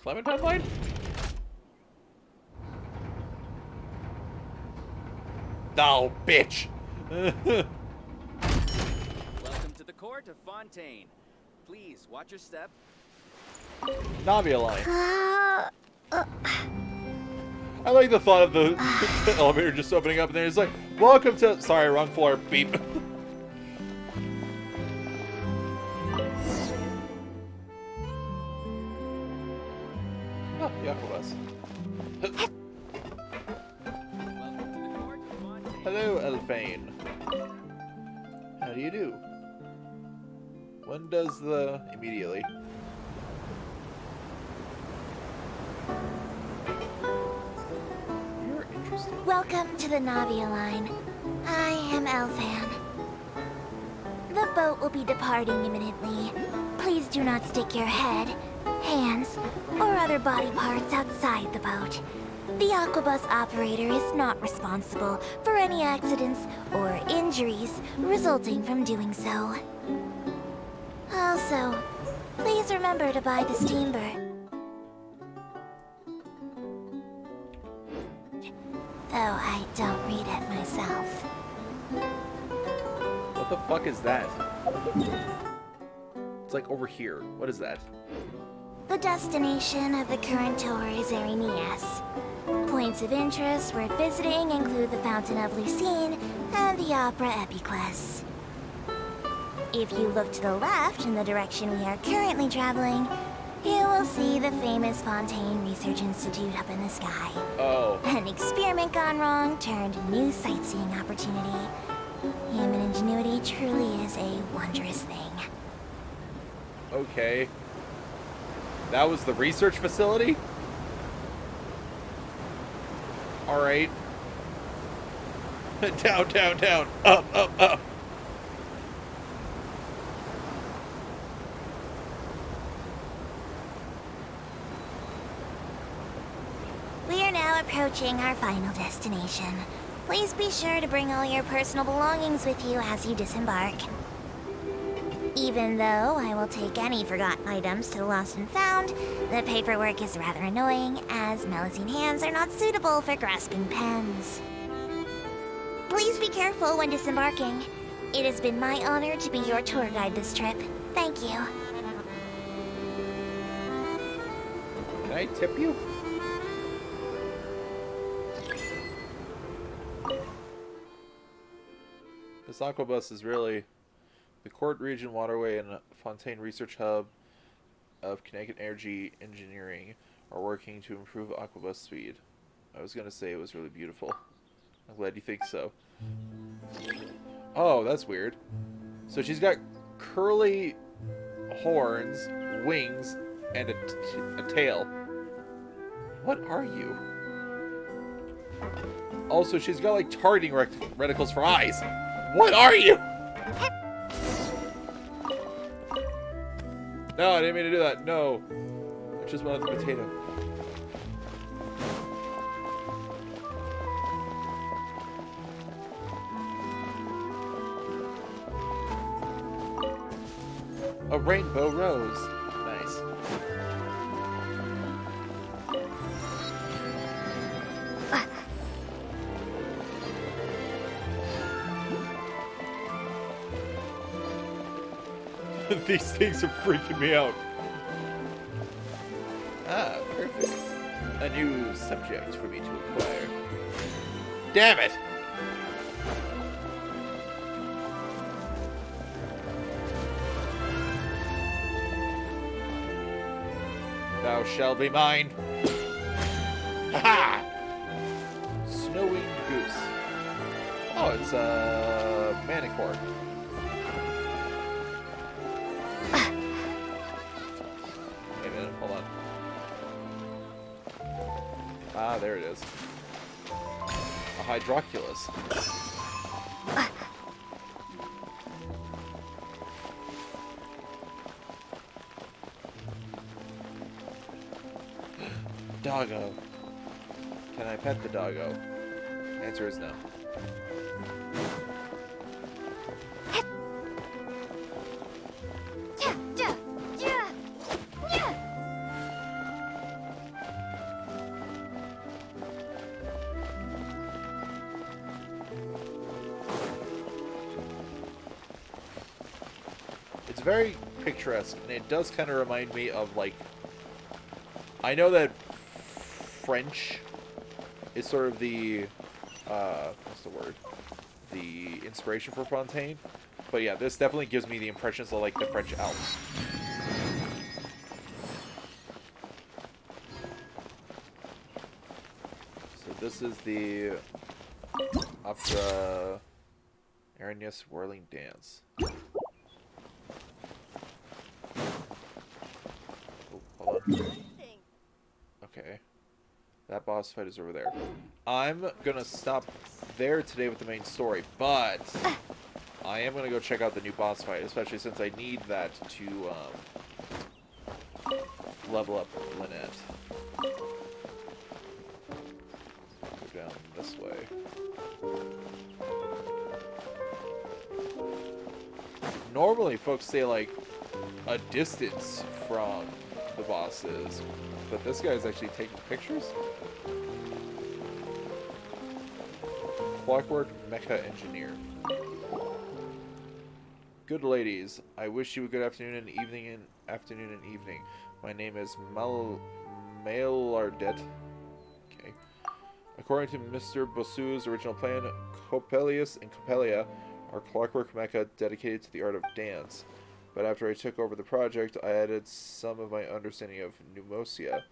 Clementine Line? No, bitch!
Welcome to the court of Fontaine. Please, watch your step.
Navia Line. I like the thought of the elevator just opening up and then it's like, welcome to... Sorry, wrong floor. Beep. Oh, the Aquabus. Hello, Elfane. How do you do? When does the... Immediately. You're interesting.
Welcome to the Navia Line. I am Elfan. The boat will be departing imminently. Please do not stick your head, hands, or other body parts outside the boat. The Aquabus operator is not responsible for any accidents or injuries resulting from doing so. Also, please remember to buy the steamboat. Though I don't read it myself.
What the fuck is that? It's like over here. What is that?
The destination of the current tour is Aranias. Points of interest worth visiting include the Fountain of Lucine and the Opera Epiquest. If you look to the left in the direction we are currently traveling, you will see the famous Fontaine Research Institute up in the sky.
Oh.
An experiment gone wrong turned new sightseeing opportunity. Human ingenuity truly is a wondrous thing.
Okay. That was the research facility? Alright. Down, down, down. Up, up, up.
We are now approaching our final destination. Please be sure to bring all your personal belongings with you as you disembark. Even though I will take any forgotten items to the lost and found, the paperwork is rather annoying, as Melusine hands are not suitable for grasping pens. Please be careful when disembarking.
It has been my honor to be your tour guide this trip. Thank you.
Can I tip you? This aquabus is really the Court Region Waterway and Fontaine Research Hub of Kinetic Energy Engineering are working to improve aquabus speed. I was gonna say it was really beautiful. I'm glad you think so. Oh, that's weird. So she's got curly horns, wings, and a tail. What are you? Also, she's got like targeting reticles for eyes. What are you? No, I didn't mean to do that. No. I just wanted the potato. A rainbow rose. Nice. These things are freaking me out. Ah, perfect. A new subject for me to acquire. Damn it! Thou shalt be mine. Ha-ha! Snowy goose. Oh, it's a manicore. Wait a minute, hold on. Ah, there it is. A hydroculus. Doggo. Can I pet the doggo? Answer is no. It's very picturesque, and it does kind of remind me of, like, I know that French is sort of the, what's the word? The inspiration for Fontaine. But yeah, this definitely gives me the impressions of, like, the French Alps. So this is the Opera Aranis Whirling Dance. Oh, hold on. Okay. That boss fight is over there. I'm gonna stop there today with the main story, but I am gonna go check out the new boss fight, especially since I need that to level up Lynette. Go down this way. Normally, folks say like a distance from the bosses, but this guy's actually taking pictures. Clockwork Mecha Engineer. Good ladies, I wish you a good afternoon and evening. My name is Mailardet. Okay. According to Mr. Bossu's original plan, Coppelius and Coppelia are clockwork mecha dedicated to the art of dance. But after I took over the project, I added some of my understanding of pneumosia.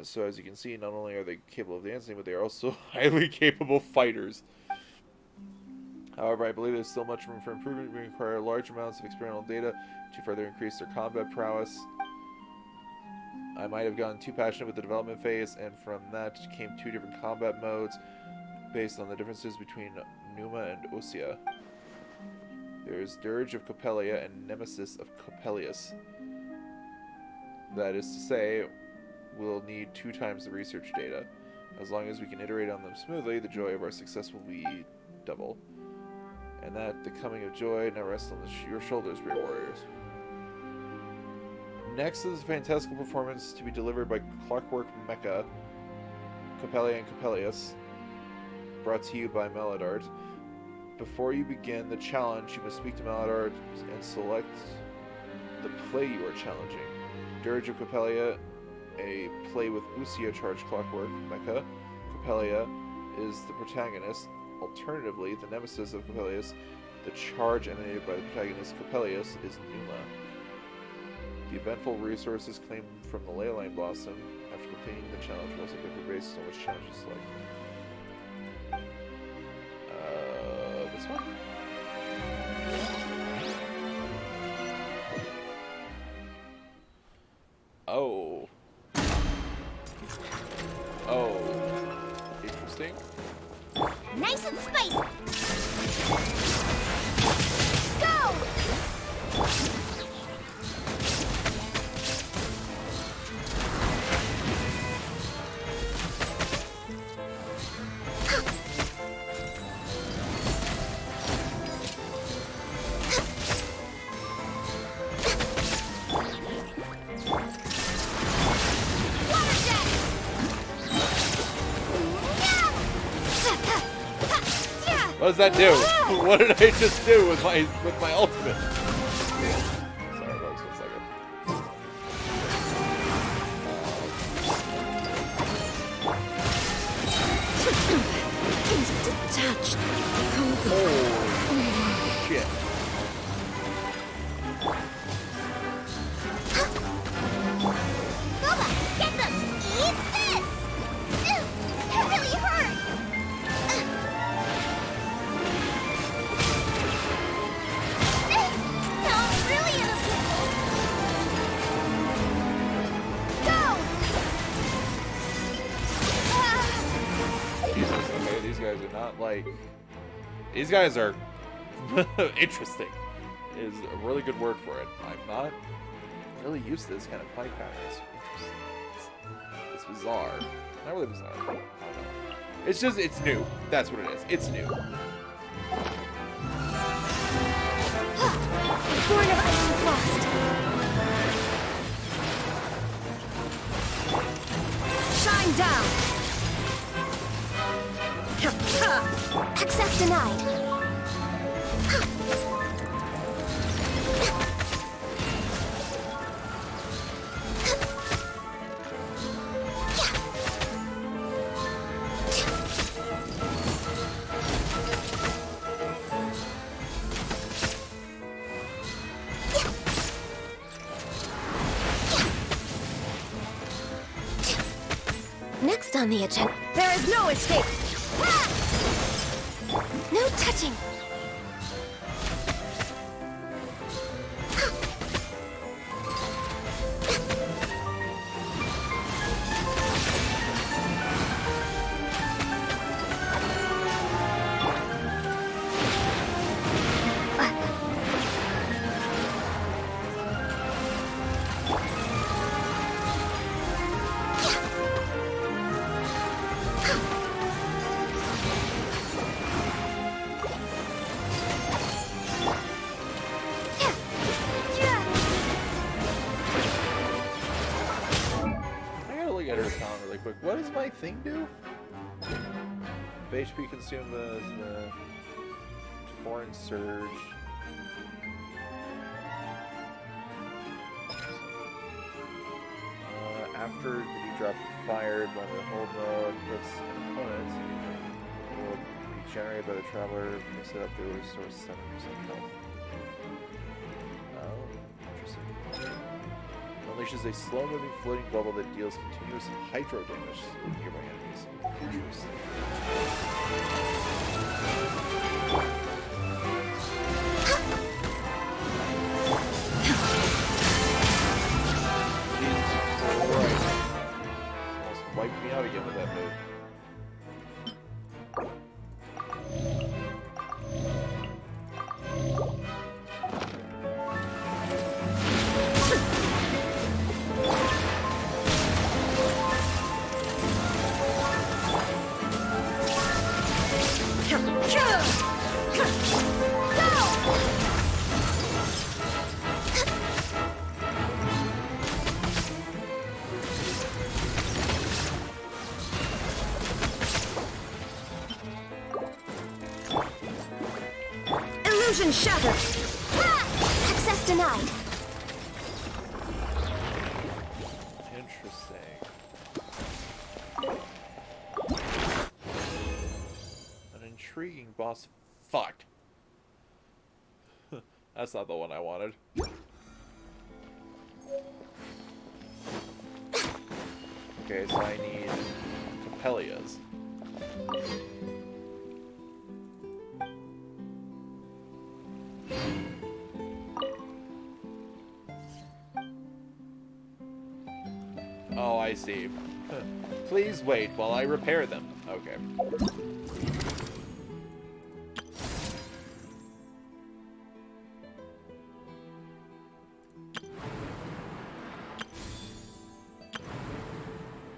So as you can see, not only are they capable of dancing, but they are also highly capable fighters. However, I believe there's still much room for improvement. We require large amounts of experimental data to further increase their combat prowess. I might have gotten too passionate with the development phase, and from that came two different combat modes based on the differences between Pneuma and Ossia. There is Dirge of Coppelia and Nemesis of Coppelius. That is to say, we'll need 2 times the research data. As long as we can iterate on them smoothly, the joy of our success will be double. And that the coming of joy now rests on your shoulders, brave warriors. Next is a fantastical performance to be delivered by Clockwork Mecha, Coppelia and Coppelius, brought to you by Melodart. Before you begin the challenge, you must speak to Maladar and select the play you are challenging. Dirge of Coppelia, a play with Usia charge clockwork mecha. Coppelia is the protagonist. Alternatively, the nemesis of Coppelius, the charge emanated by the protagonist Coppelius, is Numa. The eventful resources claimed from the Leyline Blossom after completing the challenge will also differ based on which challenge you select. This one? Oh. Oh. Interesting.
Nice and spicy. Go!
What does that do? What did I just do with my ultimate? Sorry, folks, 1 second.
He's detached.
Holy shit.
Boba, get them! Eat this! That really hurt! Now I'm really in a pickle! Go!
Jesus, okay, these guys are not like... These guys are interesting. Is a really good word for it. I'm not really used to this kind of fight pattern. It's interesting. It's bizarre. Not really bizarre. I don't know. It's just, it's new. That's what it is. It's new.
Born of ice and frost. Shine down. Access denied. Next on the agenda, there is no escape. No touching.
What does my thing do? If HP consumed as torrent surge. After the new drop fired by the hold mode hits an opponent, will be generated by the traveler. Mix it up to restore 7% health. Oh, interesting. Unleashes a slow-moving floating bubble that deals continuous hydro damage to nearby enemies and creatures. Almost wiped me out again with that move.
Illusion shattered! Access denied!
Interesting. An intriguing boss. Fuck. That's not the one I wanted. Okay, so I need Capellias. Oh, I see. Please wait while I repair them. Okay.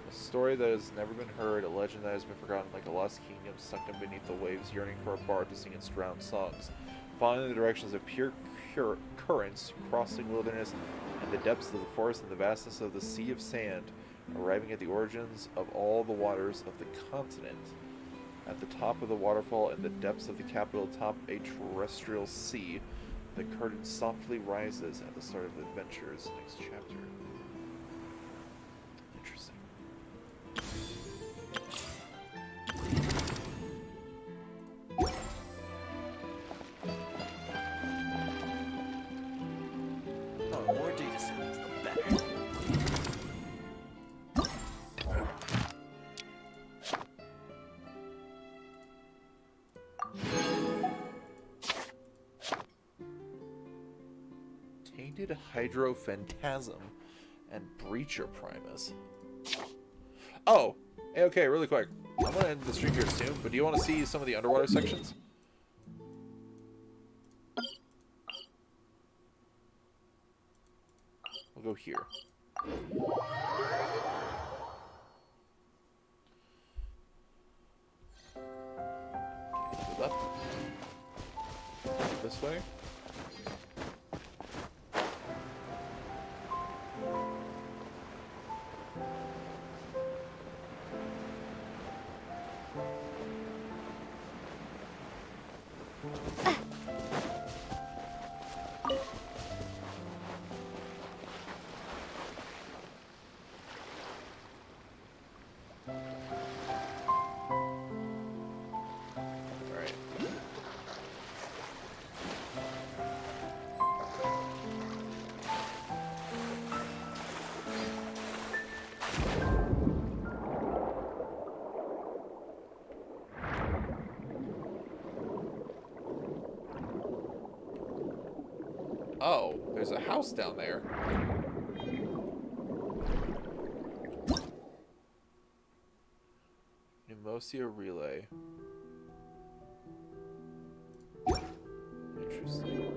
A story that has never been heard, a legend that has been forgotten, like a lost kingdom sunken beneath the waves, yearning for a bard to sing its drowned songs. Following the directions of pure currents, crossing wilderness and the depths of the forest and the vastness of the sea of sand, arriving at the origins of all the waters of the continent. At the top of the waterfall, in the depths of the capital, atop a terrestrial sea, the curtain softly rises at the start of the adventure's next chapter. Interesting.
The more data samples, the better.
Tainted Hydrophantasm and Breacher Primus. Oh! Okay, really quick. I'm gonna end the stream here soon, but do you want to see some of the underwater sections? We'll go here. Left. This way. Oh, there's a house down there. Pneumosia relay. Interesting.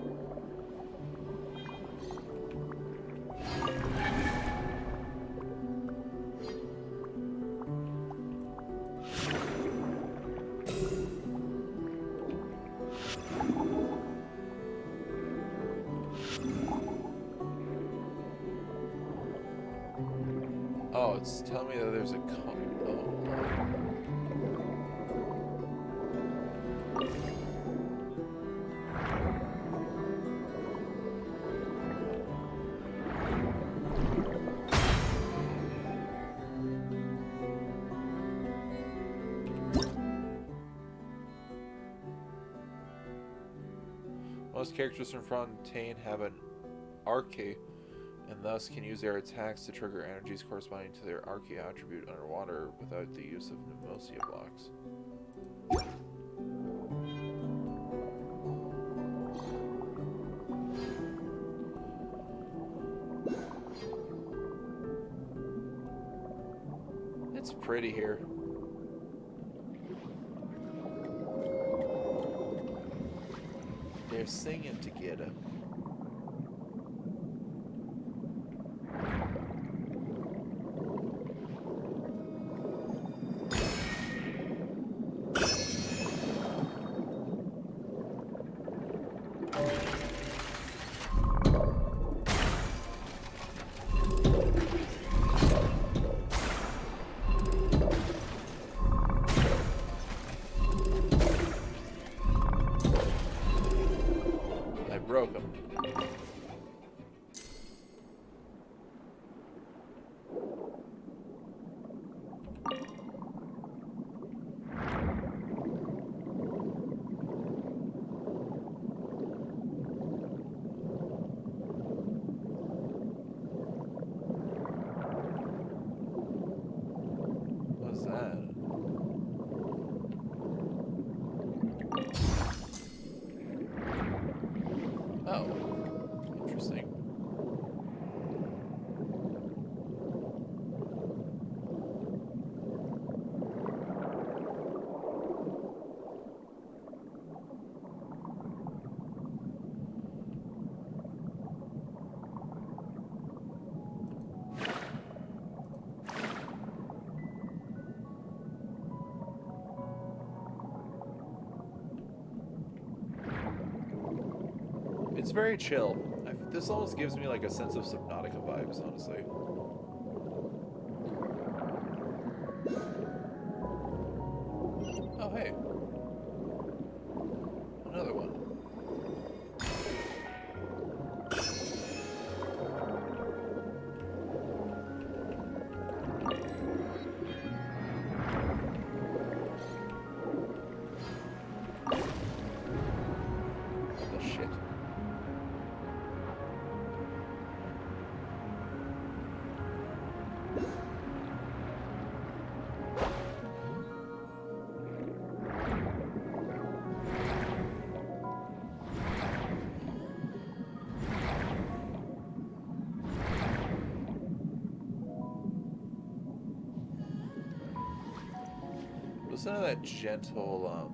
Oh, it's telling me that there's a Most characters from Fontaine have an Arche, and thus can use their attacks to trigger energies corresponding to their Arche attribute underwater without the use of Pneumosia blocks. It's pretty here. They're singing together. broke them. What's that? Oh, interesting. It's very chill. This almost gives me like a sense of Subnautica vibes, honestly. Oh, hey. Another one. What the shit? Listen to that gentle,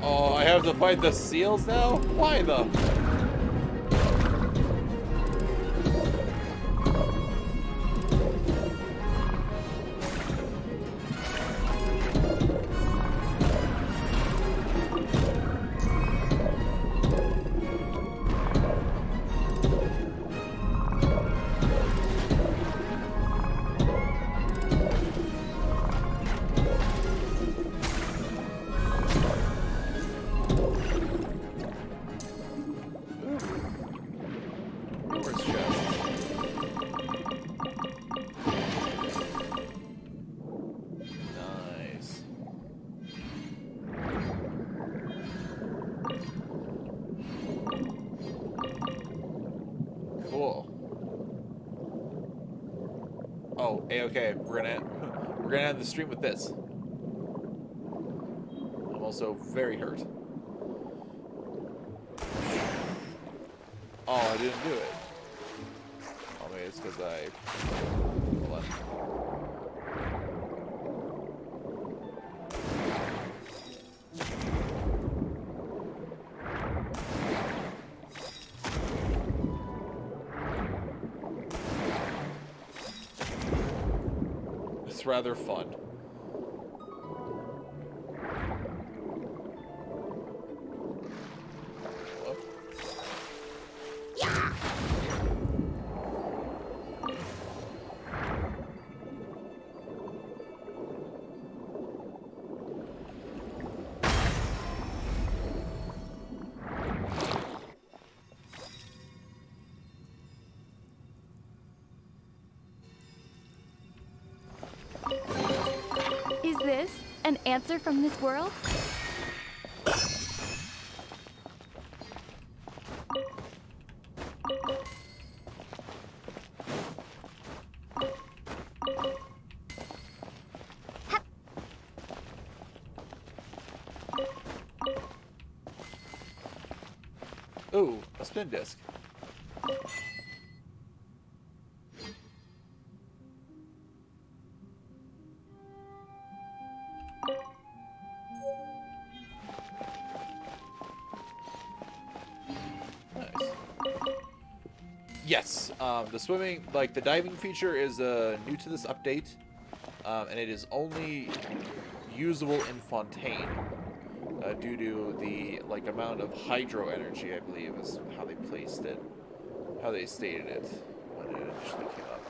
Oh, I have to fight the seals now? Why the? Oh, okay. We're gonna end the stream with this. I'm also very hurt. Oh, I didn't do it. Oh, maybe it's because I... Hold on. rather fun.
Is this an answer from this world?
Ooh, a spin disc. Yes, the swimming, like the diving feature is new to this update, and it is only usable in Fontaine due to the amount of hydro energy, I believe, is how they placed it, how they stated it when it initially came up.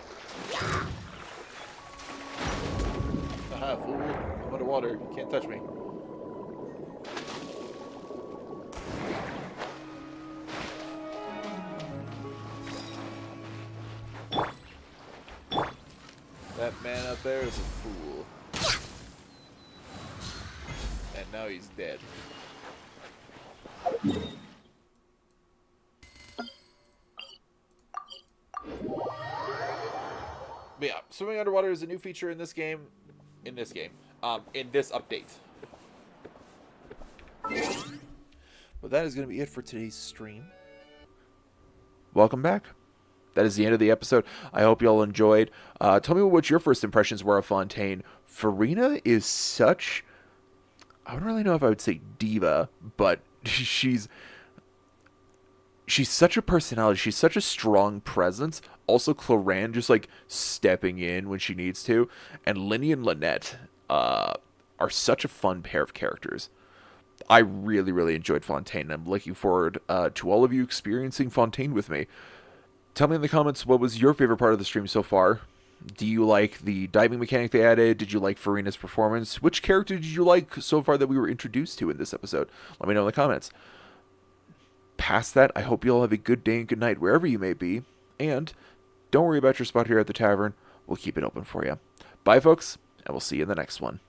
Haha, fool! I'm underwater. You can't touch me. That man up there is a fool. And now he's dead. But yeah, swimming underwater is a new feature in this game. In this update. But that is going to be it for today's stream. Welcome back. That is the end of the episode. I hope you all enjoyed. Tell me what your first impressions were of Fontaine. Furina is such... I don't really know if I would say diva, but she's such a personality. She's such a strong presence. Also, Cloran just stepping in when she needs to. And Linny and Lynette are such a fun pair of characters. I really, really enjoyed Fontaine. I'm looking forward to all of you experiencing Fontaine with me. Tell me in the comments what was your favorite part of the stream so far. Do you like the diving mechanic they added? Did you like Furina's performance? Which character did you like so far that we were introduced to in this episode? Let me know in the comments. Past that, I hope you all have a good day and good night wherever you may be. And don't worry about your spot here at the tavern. We'll keep it open for you. Bye, folks, and we'll see you in the next one.